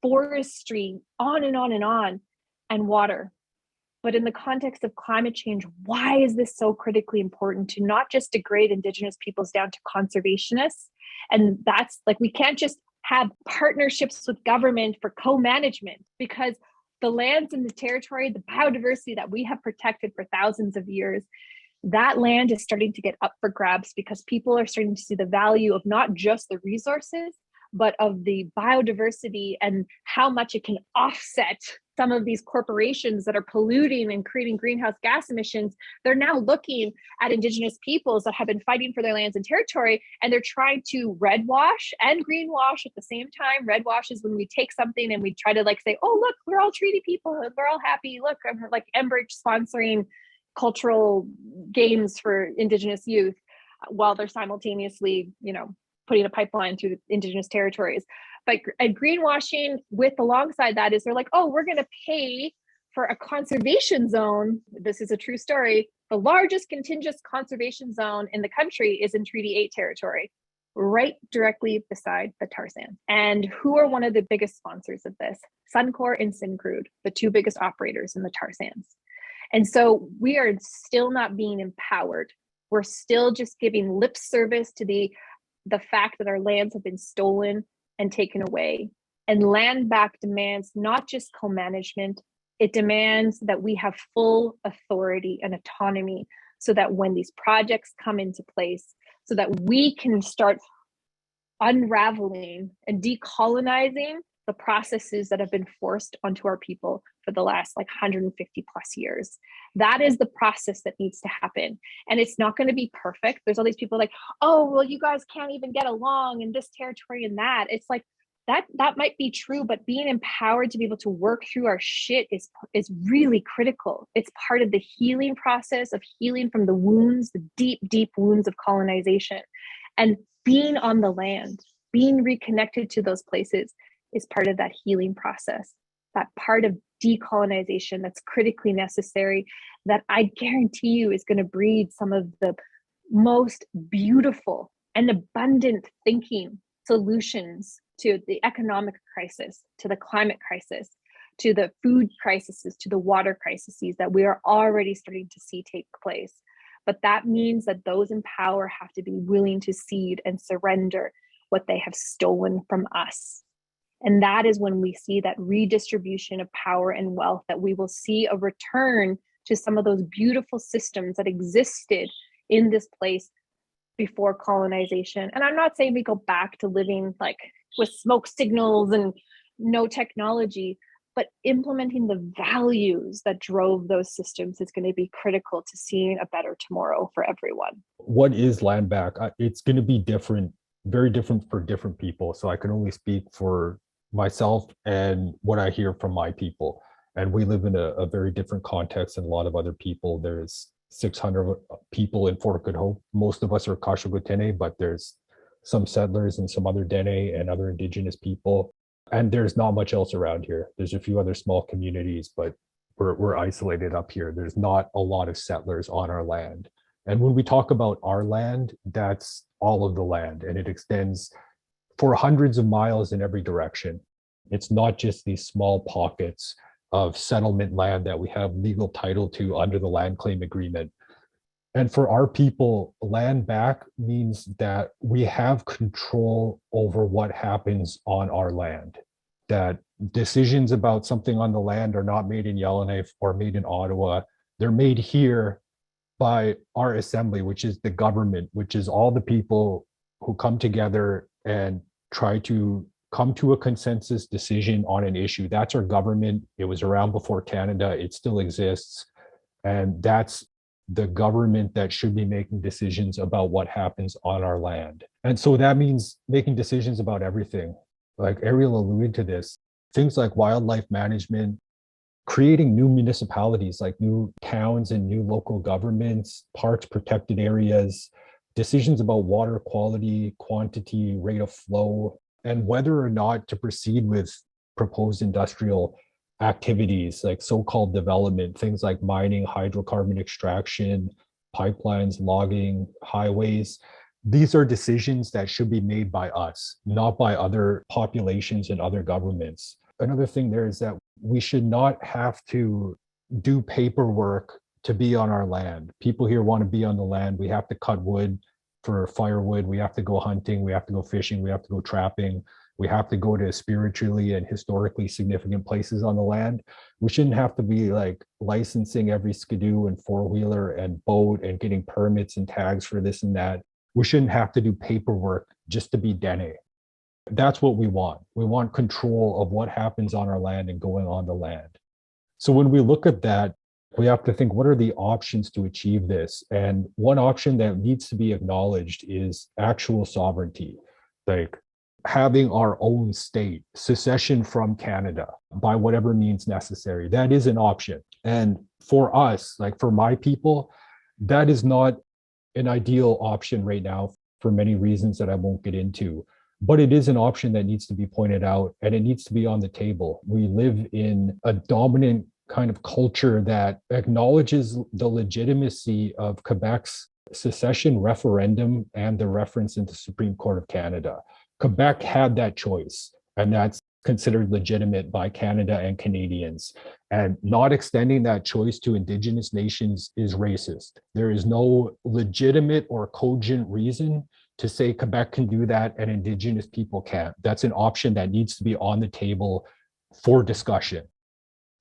forestry, on and on and on, and water. But in the context of climate change, why is this so critically important to not just degrade Indigenous peoples down to conservationists? And that's like, we can't just have partnerships with government for co-management, because the lands in the territory, the biodiversity that we have protected for thousands of years, that land is starting to get up for grabs because people are starting to see the value of not just the resources, but of the biodiversity and how much it can offset some of these corporations that are polluting and creating greenhouse gas emissions. They're now looking at Indigenous peoples that have been fighting for their lands and territory, and they're trying to red wash and greenwash at the same time. Red wash is when we take something and we try to like say, oh, look, we're all treaty people, we're all happy. Look, I'm like Enbridge sponsoring cultural games for Indigenous youth while they're simultaneously, putting a pipeline through the Indigenous territories. But greenwashing with alongside that is they're like, oh, we're going to pay for a conservation zone. This is a true story. The largest contiguous conservation zone in the country is in Treaty 8 territory, right directly beside the tar sands. And who are one of the biggest sponsors of this? Suncor and Syncrude, the two biggest operators in the tar sands. And so we are still not being empowered. We're still just giving lip service to the fact that our lands have been stolen and taken away. And land back demands not just co-management, it demands that we have full authority and autonomy so that when these projects come into place, so that we can start unraveling and decolonizing the processes that have been forced onto our people for the last 150 plus years. That is the process that needs to happen. And it's not going to be perfect. There's all these people oh, well, you guys can't even get along in this territory and that. It's that might be true, but being empowered to be able to work through our shit is really critical. It's part of the healing process of healing from the wounds, the deep, deep wounds of colonization. And being on the land, being reconnected to those places is part of that healing process, that part of decolonization that's critically necessary, that I guarantee you is going to breed some of the most beautiful and abundant thinking solutions to the economic crisis, to the climate crisis, to the food crises, to the water crises that we are already starting to see take place. But that means that those in power have to be willing to cede and surrender what they have stolen from us. And that is when we see that redistribution of power and wealth, that we will see a return to some of those beautiful systems that existed in this place before colonization. And I'm not saying we go back to living with smoke signals and no technology, but implementing the values that drove those systems is going to be critical to seeing a better tomorrow for everyone. What is land back? It's going to be different, very different for different people. So I can only speak for myself and what I hear from my people. And we live in a very different context than a lot of other people. There's 600 people in Fort Good Hope. Most of us are Kashugoteneh, but there's some settlers and some other Dene and other Indigenous people. And there's not much else around here. There's a few other small communities, but we're isolated up here. There's not a lot of settlers on our land. And when we talk about our land, that's all of the land, and it extends for hundreds of miles in every direction. It's not just these small pockets of settlement land that we have legal title to under the land claim agreement. And for our people, land back means that we have control over what happens on our land, that decisions about something on the land are not made in Yellowhead or made in Ottawa. They're made here by our assembly, which is the government, which is all the people who come together and try to come to a consensus decision on an issue. That's our government. It was around before Canada. It still exists. And that's the government that should be making decisions about what happens on our land. And so that means making decisions about everything. Like Eriel alluded to this, things like wildlife management, creating new municipalities, like new towns and new local governments, parks, protected areas, decisions about water quality, quantity, rate of flow, and whether or not to proceed with proposed industrial activities like so-called development, things like mining, hydrocarbon extraction, pipelines, logging, highways. These are decisions that should be made by us, not by other populations and other governments. Another thing there is that we should not have to do paperwork to be on our land. People here want to be on the land. We have to cut wood for firewood. We have to go hunting. We have to go fishing. We have to go trapping. We have to go to spiritually and historically significant places on the land. We shouldn't have to be licensing every skidoo and four-wheeler and boat and getting permits and tags for this and that. We shouldn't have to do paperwork just to be Dene. That's what we want. We want control of what happens on our land and going on the land. So when we look at that, we have to think, what are the options to achieve this? And one option that needs to be acknowledged is actual sovereignty, like having our own state, secession from Canada by whatever means necessary. That is an option. And for us, for my people, that is not an ideal option right now for many reasons that I won't get into. But it is an option that needs to be pointed out, and it needs to be on the table. We live in a dominant kind of culture that acknowledges the legitimacy of Quebec's secession referendum and the reference in the Supreme Court of Canada. Quebec had that choice, and that's considered legitimate by Canada and Canadians. And not extending that choice to Indigenous nations is racist. There is no legitimate or cogent reason to say Quebec can do that and Indigenous people can't. That's an option that needs to be on the table for discussion.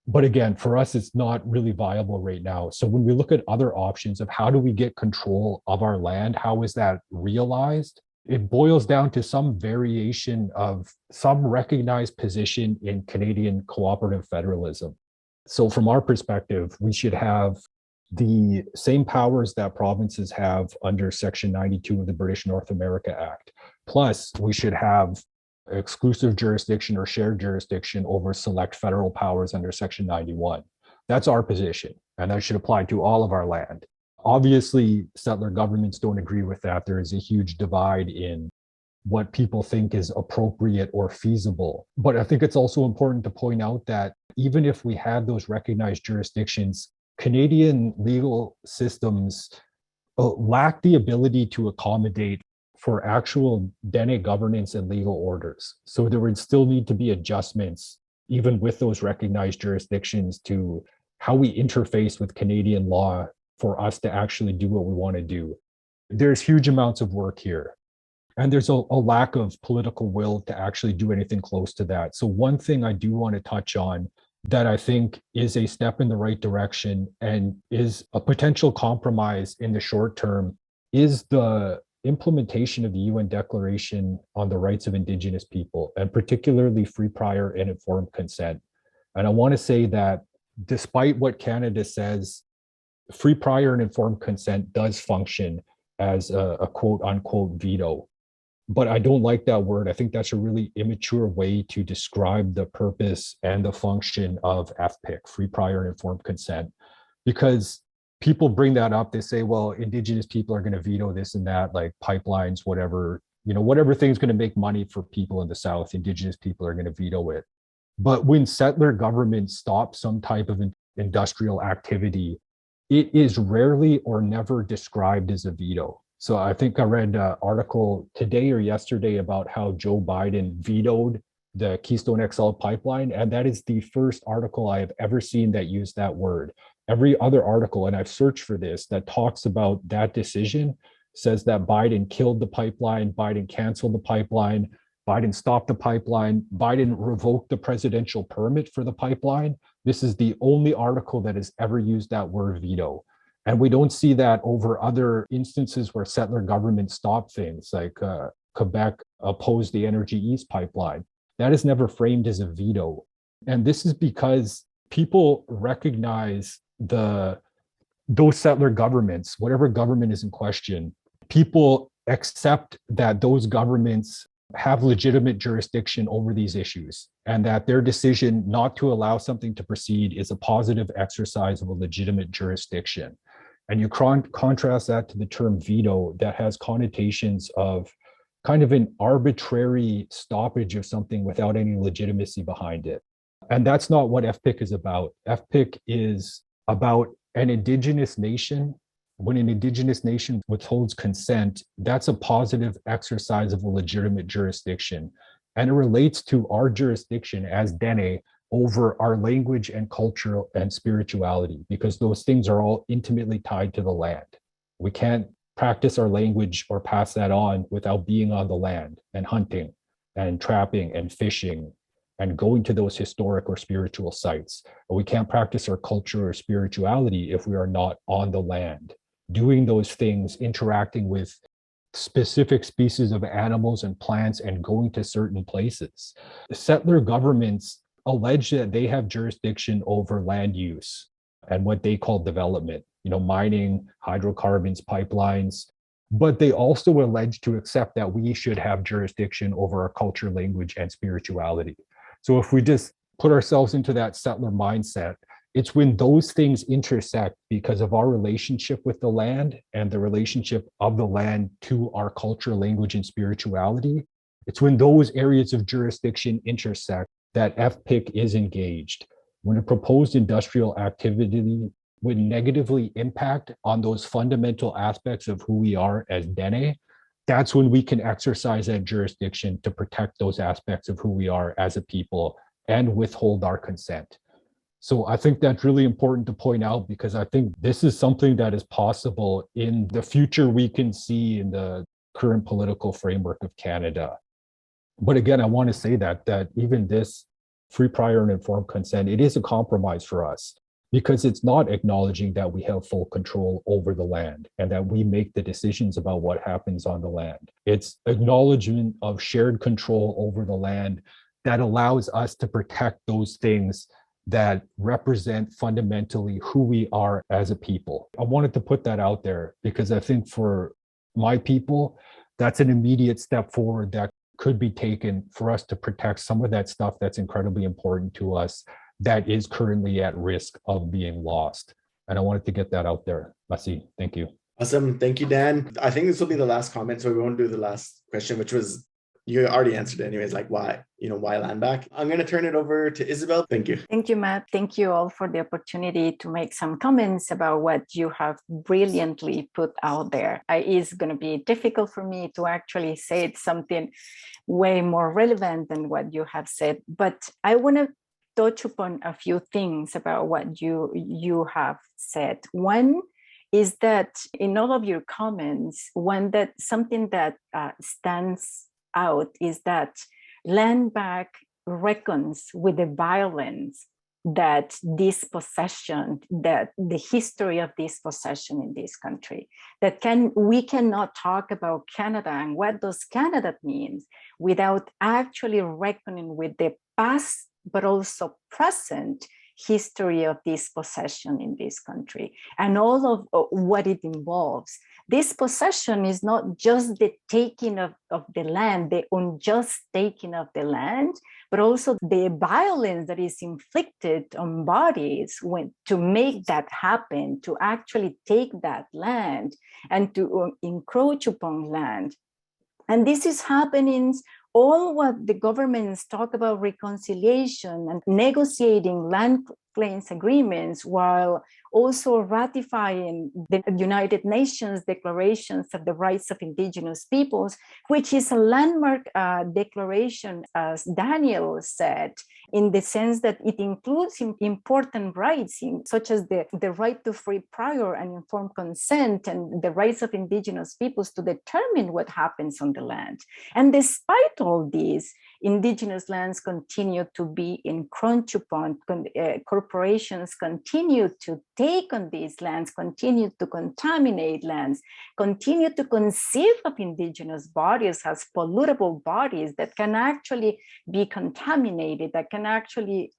But again, for us, it's not really viable right now. So when we look at other options of how do we get control of our land, how is that realized? It boils down to some variation of some recognized position in Canadian cooperative federalism. So from our perspective, we should have the same powers that provinces have under Section 92 of the British North America Act. Plus, we should have exclusive jurisdiction or shared jurisdiction over select federal powers under Section 91. That's our position, and that should apply to all of our land. Obviously, settler governments don't agree with that. There is a huge divide in what people think is appropriate or feasible. But I think it's also important to point out that even if we had those recognized jurisdictions, Canadian legal systems lack the ability to accommodate for actual Dene governance and legal orders. So there would still need to be adjustments, even with those recognized jurisdictions, to how we interface with Canadian law for us to actually do what we want to do. There's huge amounts of work here. And there's a lack of political will to actually do anything close to that. So one thing I do want to touch on that I think is a step in the right direction and is a potential compromise in the short term is the implementation of the UN Declaration on the Rights of Indigenous People, and particularly free, prior, and informed consent. And I want to say that despite what Canada says, free, prior, and informed consent does function as a quote unquote veto. But I don't like that word. I think that's a really immature way to describe the purpose and the function of FPIC, free, prior, and informed consent, because people bring that up. They say, well, Indigenous people are going to veto this and that, like pipelines, whatever, whatever thing's going to make money for people in the South, Indigenous people are going to veto it. But when settler governments stop some type of industrial activity, it is rarely or never described as a veto. So I think I read an article today or yesterday about how Joe Biden vetoed the Keystone XL pipeline. And that is the first article I have ever seen that used that word. Every other article, and I've searched for this, that talks about that decision says that Biden killed the pipeline, Biden canceled the pipeline, Biden stopped the pipeline, Biden revoked the presidential permit for the pipeline. This is the only article that has ever used that word veto. And we don't see that over other instances where settler governments stop things, like Quebec opposed the Energy East pipeline. That is never framed as a veto. And this is because people recognize those settler governments, whatever government is in question, people accept that those governments have legitimate jurisdiction over these issues, and that their decision not to allow something to proceed is a positive exercise of a legitimate jurisdiction. And you contrast that to the term veto that has connotations of kind of an arbitrary stoppage of something without any legitimacy behind it. And that's not what FPIC is about. FPIC is about an Indigenous nation. When an Indigenous nation withholds consent, that's a positive exercise of a legitimate jurisdiction. And it relates to our jurisdiction as Dene over our language and culture and spirituality, because those things are all intimately tied to the land. We can't practice our language or pass that on without being on the land and hunting and trapping and fishing and going to those historic or spiritual sites. But we can't practice our culture or spirituality if we are not on the land, doing those things, interacting with specific species of animals and plants and going to certain places. The settler governments allege that they have jurisdiction over land use and what they call development, mining, hydrocarbons, pipelines, but they also allege to accept that we should have jurisdiction over our culture, language, and spirituality. So if we just put ourselves into that settler mindset, it's when those things intersect because of our relationship with the land and the relationship of the land to our culture, language, and spirituality. It's when those areas of jurisdiction intersect that FPIC is engaged. When a proposed industrial activity would negatively impact on those fundamental aspects of who we are as Dene, that's when we can exercise that jurisdiction to protect those aspects of who we are as a people and withhold our consent. So I think that's really important to point out, because I think this is something that is possible in the future. We can see in the current political framework of Canada. But again, I want to say that even this free, prior, and informed consent, it is a compromise for us, because it's not acknowledging that we have full control over the land and that we make the decisions about what happens on the land. It's acknowledgement of shared control over the land that allows us to protect those things that represent fundamentally who we are as a people. I wanted to put that out there because I think for my people, that's an immediate step forward that could be taken for us to protect some of that stuff that's incredibly important to us that is currently at risk of being lost. And I wanted to get that out there. Merci. Thank you. Awesome. Thank you, Dan. I think this will be the last comment, so we won't do the last question, which was, you already answered it anyways, like why land back? I'm going to turn it over to Isabel. Thank you. Thank you, Matt. Thank you all for the opportunity to make some comments about what you have brilliantly put out there. It's going to be difficult for me to actually say something way more relevant than what you have said, but I want to touch upon a few things about what you have said. One is that in all of your comments, something that stands out is that land back reckons with the violence that this possession, that the history of this possession in this country, we cannot talk about Canada and what does Canada mean without actually reckoning with the past but also present history of this possession in this country and all of what it involves. This possession is not just the taking of the land, the unjust taking of the land, but also the violence that is inflicted on bodies to make that happen, to actually take that land and to encroach upon land. And this is happening all what the governments talk about reconciliation and negotiating land claims agreements while also ratifying the United Nations declarations of the rights of Indigenous peoples, which is a landmark declaration, as Daniel said, in the sense that it includes important rights such as the right to free, prior, and informed consent and the rights of Indigenous peoples to determine what happens on the land. And despite all these, Indigenous lands continue to be encroached upon. Corporations continue to take on these lands, continue to contaminate lands, continue to conceive of Indigenous bodies as pollutable bodies that can actually be contaminated, that can actually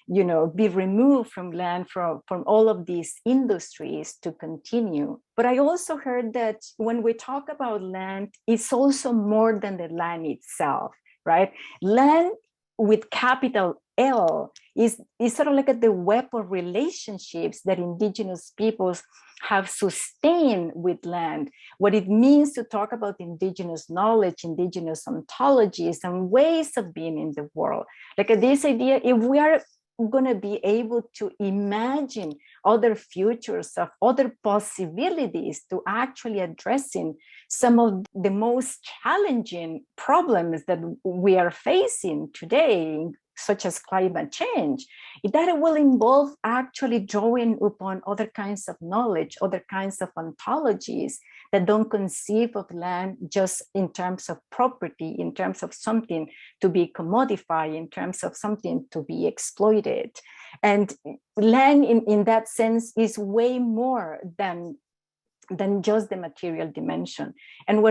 be removed from land from all of these industries to continue. But I also heard that when we talk about land, it's also more than the land itself, right? Land with capital L is sort of like the web of relationships that Indigenous peoples have sustained with land, what it means to talk about Indigenous knowledge, Indigenous ontologies, and ways of being in the world. Like this idea, if we are going to be able to imagine other futures of other possibilities to actually addressing some of the most challenging problems that we are facing today, such as climate change, that will involve actually drawing upon other kinds of knowledge, other kinds of ontologies that don't conceive of land just in terms of property, in terms of something to be commodified, in terms of something to be exploited. And land in that sense is way more than just the material dimension. And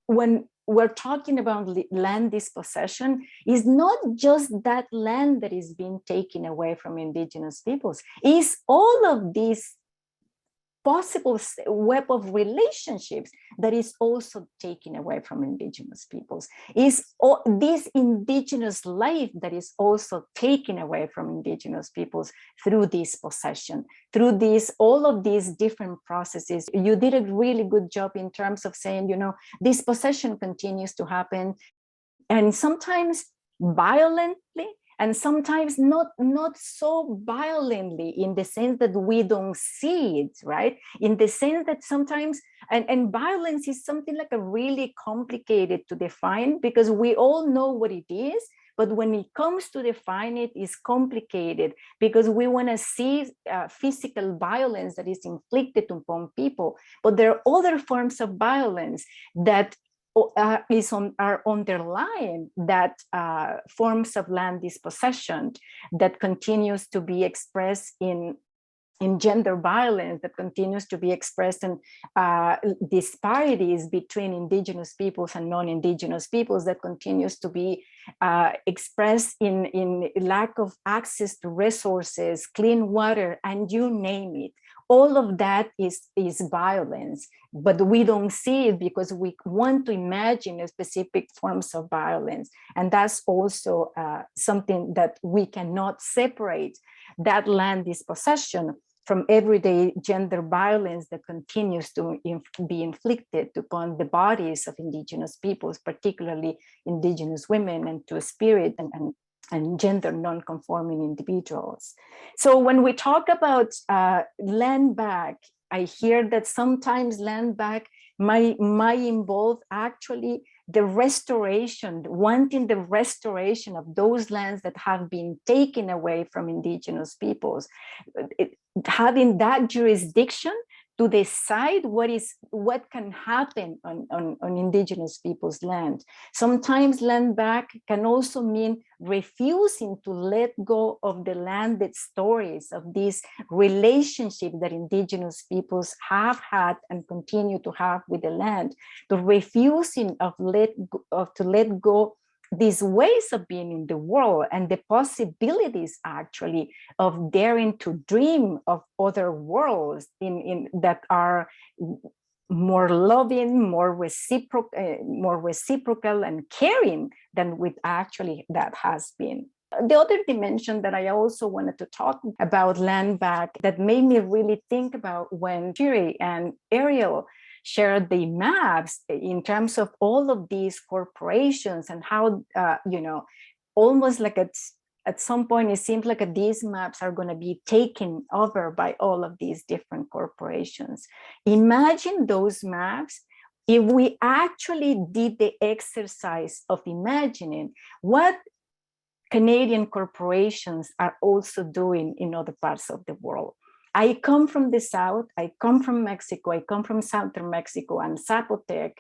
when we're talking about land dispossession, is not just that land that is being taken away from Indigenous peoples, is all of these possible web of relationships that is also taken away from Indigenous peoples, is this Indigenous life that is also taken away from Indigenous peoples through this possession, through all of these different processes. You did a really good job in terms of saying, this possession continues to happen, and sometimes violently, and sometimes not so violently, in the sense that we don't see it, right? In the sense that sometimes, and violence is something like a really complicated to define, because we all know what it is, But when it comes to define it, it's complicated because we want to see physical violence that is inflicted upon people. But there are other forms of violence that are underlying that forms of land dispossession that continues to be expressed in gender violence, that continues to be expressed in disparities between Indigenous peoples and non-Indigenous peoples, that continues to be expressed in lack of access to resources, clean water, and you name it. All of that is violence, but we don't see it because we want to imagine a specific forms of violence. And that's also something that we cannot separate, that land dispossession from everyday gender violence that continues to be inflicted upon the bodies of Indigenous peoples, particularly Indigenous women and Two-Spirit and gender non-conforming individuals. So when we talk about land back, I hear that sometimes land back might involve actually the restoration, wanting the restoration of those lands that have been taken away from Indigenous peoples, having that jurisdiction to decide what can happen on Indigenous people's land. Sometimes land back can also mean refusing to let go of the landed stories of this relationship that Indigenous peoples have had and continue to have with the land, the refusing to let go these ways of being in the world and the possibilities actually of daring to dream of other worlds that are more loving, more reciprocal and caring than with actually that has been. The other dimension that I also wanted to talk about land back that made me really think about when Shiri and Eriel shared the maps in terms of all of these corporations and how, almost like at some point, it seems like these maps are going to be taken over by all of these different corporations. Imagine those maps if we actually did the exercise of imagining what Canadian corporations are also doing in other parts of the world. I come from the South, I come from Mexico, I come from southern Mexico and Zapotec,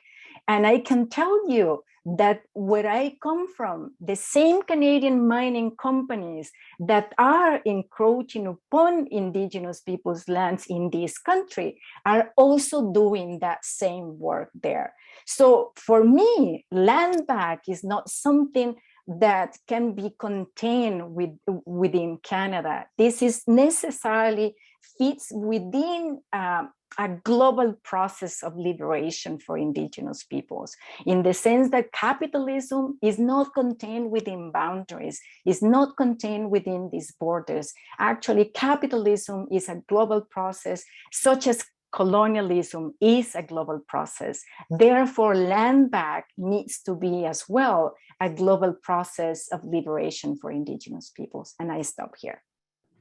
and I can tell you that where I come from, the same Canadian mining companies that are encroaching upon Indigenous people's lands in this country are also doing that same work there. So for me, land back is not something that can be contained within Canada. This is necessarily fits within a global process of liberation for Indigenous peoples, in the sense that capitalism is not contained within boundaries, is not contained within these borders. Actually, capitalism is a global process, such as colonialism is a global process. Therefore, land back needs to be as well a global process of liberation for Indigenous peoples. And I stop here.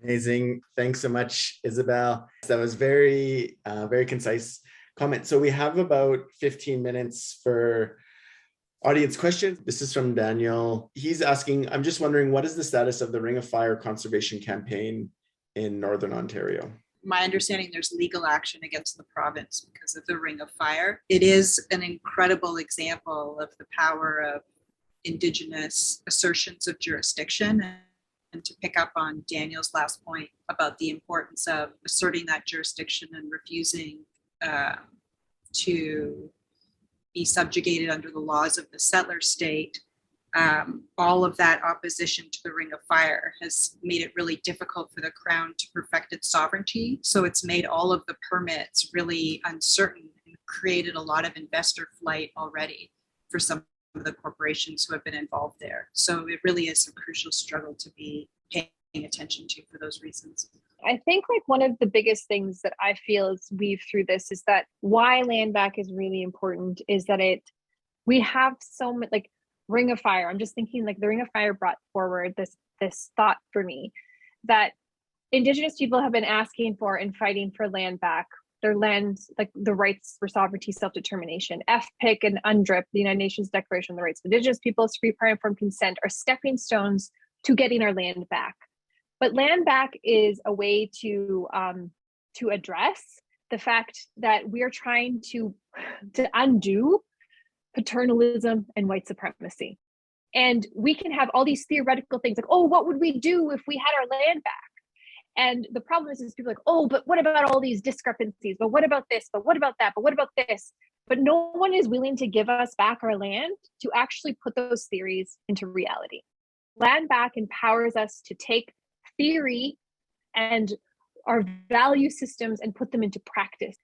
Amazing. Thanks so much, Isabel. That was very, very concise comment. So we have about 15 minutes for audience questions. This is from Daniel. He's asking, I'm just wondering, what is the status of the Ring of Fire conservation campaign in Northern Ontario? My understanding, there's legal action against the province because of the Ring of Fire. It is an incredible example of the power of Indigenous assertions of jurisdiction. And to pick up on Daniel's last point about the importance of asserting that jurisdiction and refusing to be subjugated under the laws of the settler state, all of that opposition to the Ring of Fire has made it really difficult for the Crown to perfect its sovereignty. So it's made all of the permits really uncertain and created a lot of investor flight already for some of the corporations who have been involved there. So it really is a crucial struggle to be paying attention to for those reasons. I think like one of the biggest things that I feel is weave through this is that why land back is really important is that we have so much like Ring of Fire. I'm just thinking like the Ring of Fire brought forward this thought for me that Indigenous people have been asking for and fighting for land back their land, like the rights for sovereignty, self-determination. FPIC and UNDRIP, the United Nations Declaration on the Rights of Indigenous Peoples, free, prior, informed consent, are stepping stones to getting our land back. But land back is a way to address the fact that we are trying to undo paternalism and white supremacy. And we can have all these theoretical things like, oh, what would we do if we had our land back? And the problem is people are like, oh, but what about all these discrepancies? But what about this? But what about that? But what about this? But no one is willing to give us back our land to actually put those theories into reality. Land back empowers us to take theory and our value systems and put them into practice.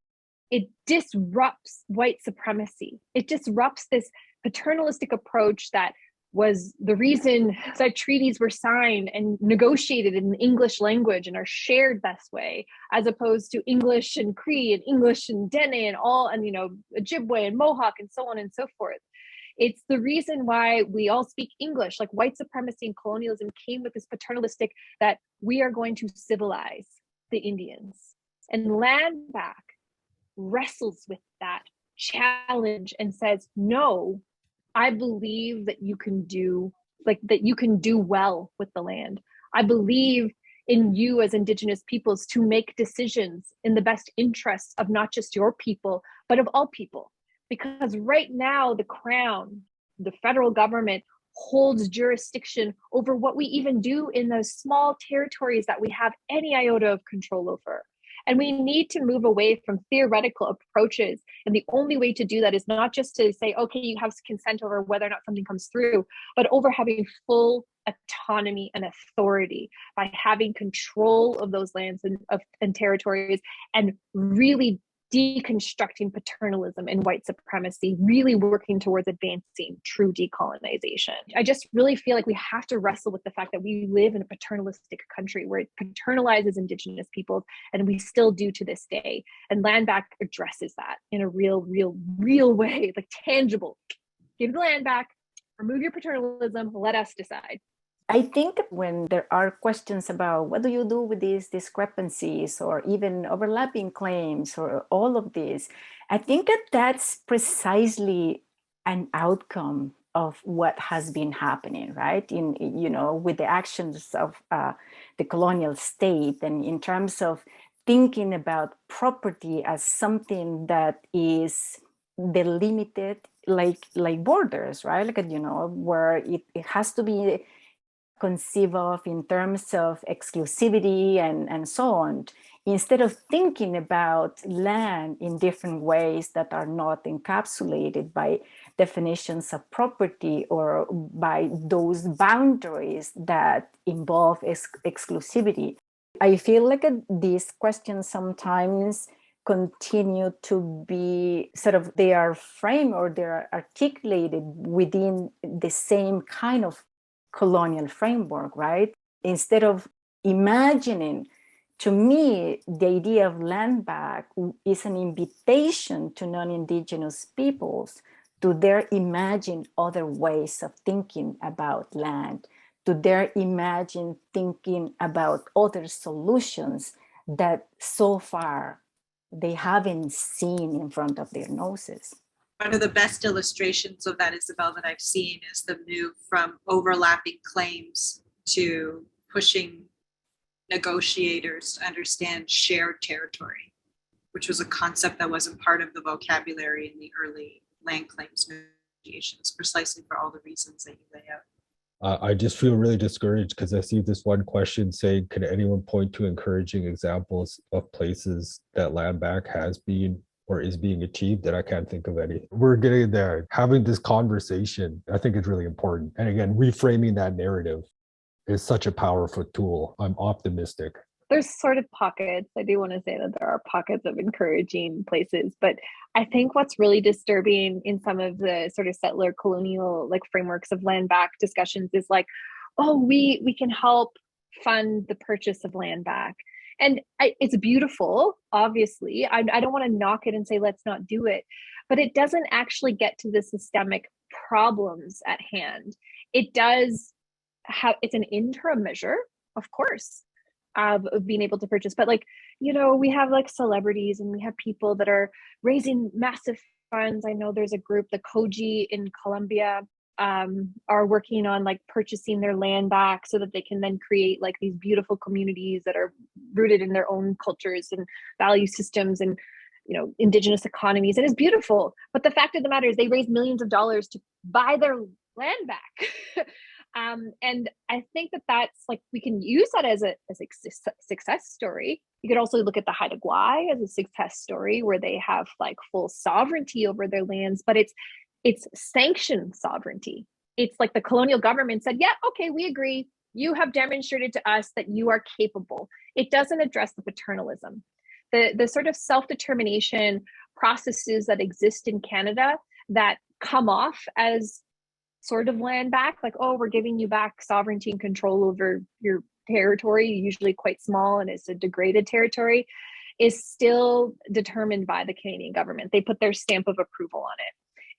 It disrupts white supremacy. It disrupts this paternalistic approach that was the reason that treaties were signed and negotiated in the English language and are shared this way, as opposed to English and Cree and English and Dene and all, and Ojibwe and Mohawk and so on and so forth. It's the reason why we all speak English. Like white supremacy and colonialism came with this paternalistic that we are going to civilize the Indians. And land back wrestles with that challenge and says, no, I believe that you can do well with the land. I believe in you as Indigenous peoples to make decisions in the best interests of not just your people, but of all people. Because right now, the Crown, the federal government, holds jurisdiction over what we even do in those small territories that we have any iota of control over. And we need to move away from theoretical approaches. And the only way to do that is not just to say, okay, you have consent over whether or not something comes through, but over having full autonomy and authority by having control of those lands and territories, and really deconstructing paternalism and white supremacy, really working towards advancing true decolonization. I just really feel like we have to wrestle with the fact that we live in a paternalistic country where it paternalizes Indigenous peoples, and we still do to this day. And land back addresses that in a real way, like tangible. Give the land back, remove your paternalism, let us decide. I think when there are questions about what do you do with these discrepancies or even overlapping claims or all of this, I think that that's precisely an outcome of what has been happening, right? With the actions of the colonial state, and in terms of thinking about property as something that is delimited, like borders, right? Where it has to be conceive of in terms of exclusivity and so on, instead of thinking about land in different ways that are not encapsulated by definitions of property or by those boundaries that involve exclusivity. I feel like these questions sometimes continue to be they are framed or they're articulated within the same kind of colonial framework, right? Instead of imagining, to me, the idea of land back is an invitation to non-Indigenous peoples to dare imagine other ways of thinking about land, to dare imagine thinking about other solutions that so far they haven't seen in front of their noses. One of the best illustrations of that, Isabel, that I've seen is the move from overlapping claims to pushing negotiators to understand shared territory, which was a concept that wasn't part of the vocabulary in the early land claims negotiations, precisely for all the reasons that you lay out. I just feel really discouraged because I see this one question saying, can anyone point to encouraging examples of places that land back has been or is being achieved? That I can't think of any. We're getting there. Having this conversation, I think is really important. And again, reframing that narrative is such a powerful tool. I'm optimistic. There's sort of pockets. I do want to say that there are pockets of encouraging places, but I think what's really disturbing in some of the sort of settler colonial frameworks of land back discussions is we can help fund the purchase of land back. And it's beautiful, obviously. I don't want to knock it and say, let's not do it, but it doesn't actually get to the systemic problems at hand. It does have, it's an interim measure, of course, of being able to purchase. But like, you know, we have like celebrities and we have people that are raising massive funds. I know there's a group, the Koji in Colombia, are working on like purchasing their land back so that they can then create like these beautiful communities that are rooted in their own cultures and value systems and, you know, indigenous economies. And it's beautiful. But the fact of the matter is they raised millions of dollars to buy their land back. And I think that that's like, we can use that as a success story. You could also look at the Haida Gwaii as a success story where they have like full sovereignty over their lands, but it's sanctioned sovereignty. It's like the colonial government said, yeah, okay, we agree. You have demonstrated to us that you are capable. It doesn't address the paternalism. The sort of self-determination processes that exist in Canada that come off as sort of land back, like, oh, we're giving you back sovereignty and control over your territory, usually quite small, and it's a degraded territory, is still determined by the Canadian government. They put their stamp of approval on it.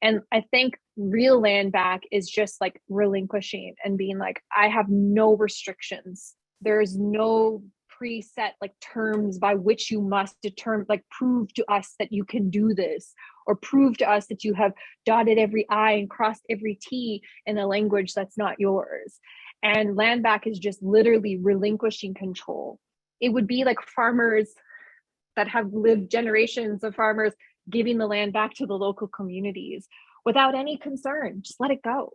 And I think real land back is just like relinquishing and being like, I have no restrictions. There's no preset like terms by which you must determine, like prove to us that you can do this, or prove to us that you have dotted every I and crossed every T in a language that's not yours. And land back is just literally relinquishing control. It would be like farmers that have lived generations of farmers giving the land back to the local communities without any concern. Just let it go.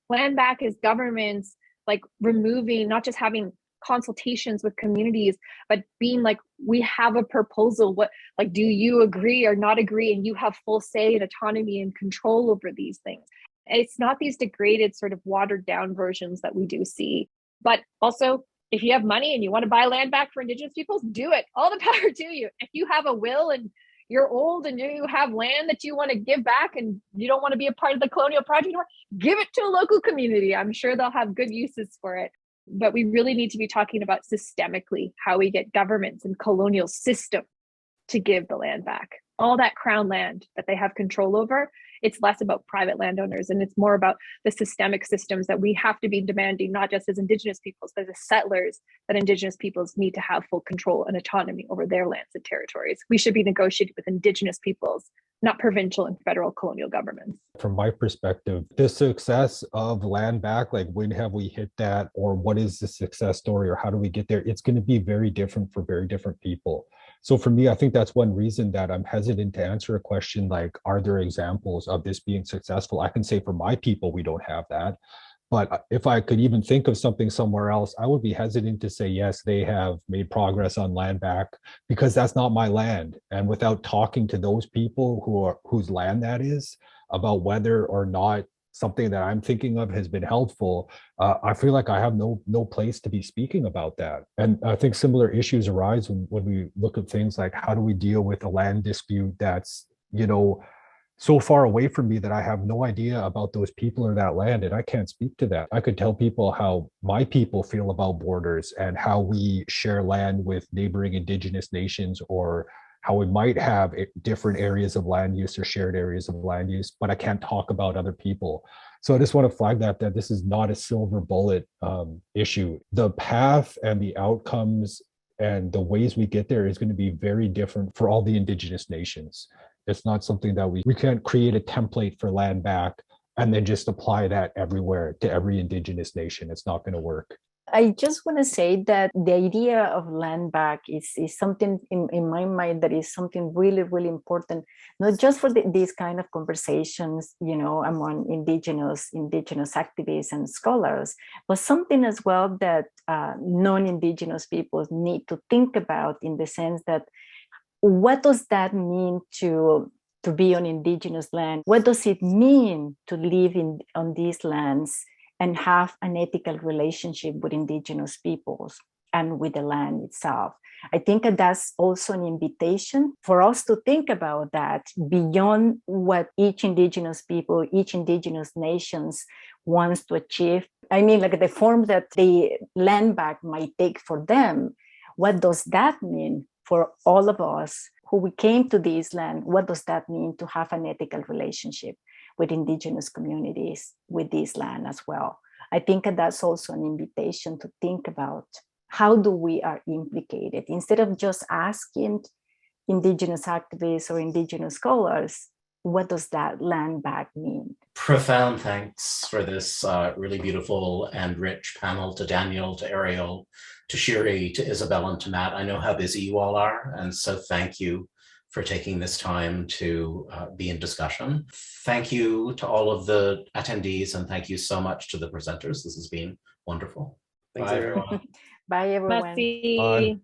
Land back is governments like removing, not just having consultations with communities, but being like, we have a proposal. What, like, do you agree or not agree? And you have full say and autonomy and control over these things. And it's not these degraded, sort of watered down versions that we do see. But also, if you have money and you want to buy land back for Indigenous peoples, do it. All the power to you. If you have a will and you're old and you have land that you want to give back and you don't want to be a part of the colonial project anymore, give it to a local community. I'm sure they'll have good uses for it. But we really need to be talking about systemically how we get governments and colonial system to give the land back. All that crown land that they have control over, it's less about private landowners and it's more about the systemic systems that we have to be demanding, not just as Indigenous peoples, but as settlers, that Indigenous peoples need to have full control and autonomy over their lands and territories. We should be negotiating with Indigenous peoples, not provincial and federal colonial governments. From my perspective, the success of land back, like when have we hit that, or what is the success story, or how do we get there? It's going to be very different for very different people. So for me, I think that's one reason that I'm hesitant to answer a question like, are there examples of this being successful? I can say for my people, we don't have that. But if I could even think of something somewhere else, I would be hesitant to say, yes, they have made progress on land back, because that's not my land. And without talking to those people whose land that is, about whether or not something that I'm thinking of has been helpful, I feel like I have no place to be speaking about that. And I think similar issues arise when we look at things like, how do we deal with a land dispute that's, you know, so far away from me that I have no idea about those people or that land, and I can't speak to that. I could tell people how my people feel about borders and how we share land with neighboring Indigenous nations, or how we might have different areas of land use or shared areas of land use, but I can't talk about other people. So I just want to flag that this is not a silver bullet issue. The path and the outcomes and the ways we get there is going to be very different for all the Indigenous nations. It's not something that we can't create a template for land back and then just apply that everywhere to every Indigenous nation. It's not going to work. I just want to say that the idea of land back is something in my mind that is something really, really important, not just for these kind of conversations, you know, among indigenous activists and scholars, but something as well that non-Indigenous peoples need to think about, in the sense that, what does that mean to be on Indigenous land? What does it mean to live on these lands and have an ethical relationship with Indigenous peoples and with the land itself? I think that that's also an invitation for us to think about that beyond what each Indigenous people, each Indigenous nations wants to achieve. I mean, like the form that the land back might take for them. What does that mean for all of us who we came to this land? What does that mean to have an ethical relationship with Indigenous communities with this land as well? I think that's also an invitation to think about how do we are implicated? Instead of just asking Indigenous activists or Indigenous scholars, what does that land back mean? Profound thanks for this really beautiful and rich panel, to Daniel, to Eriel, to Shiri, to Isabel, and to Matt. I know how busy you all are, and so thank you for taking this time to be in discussion. Thank you to all of the attendees, and thank you so much to the presenters. This has been wonderful. Thanks, Bye, everyone. everyone. Bye, everyone. Merci. Bye.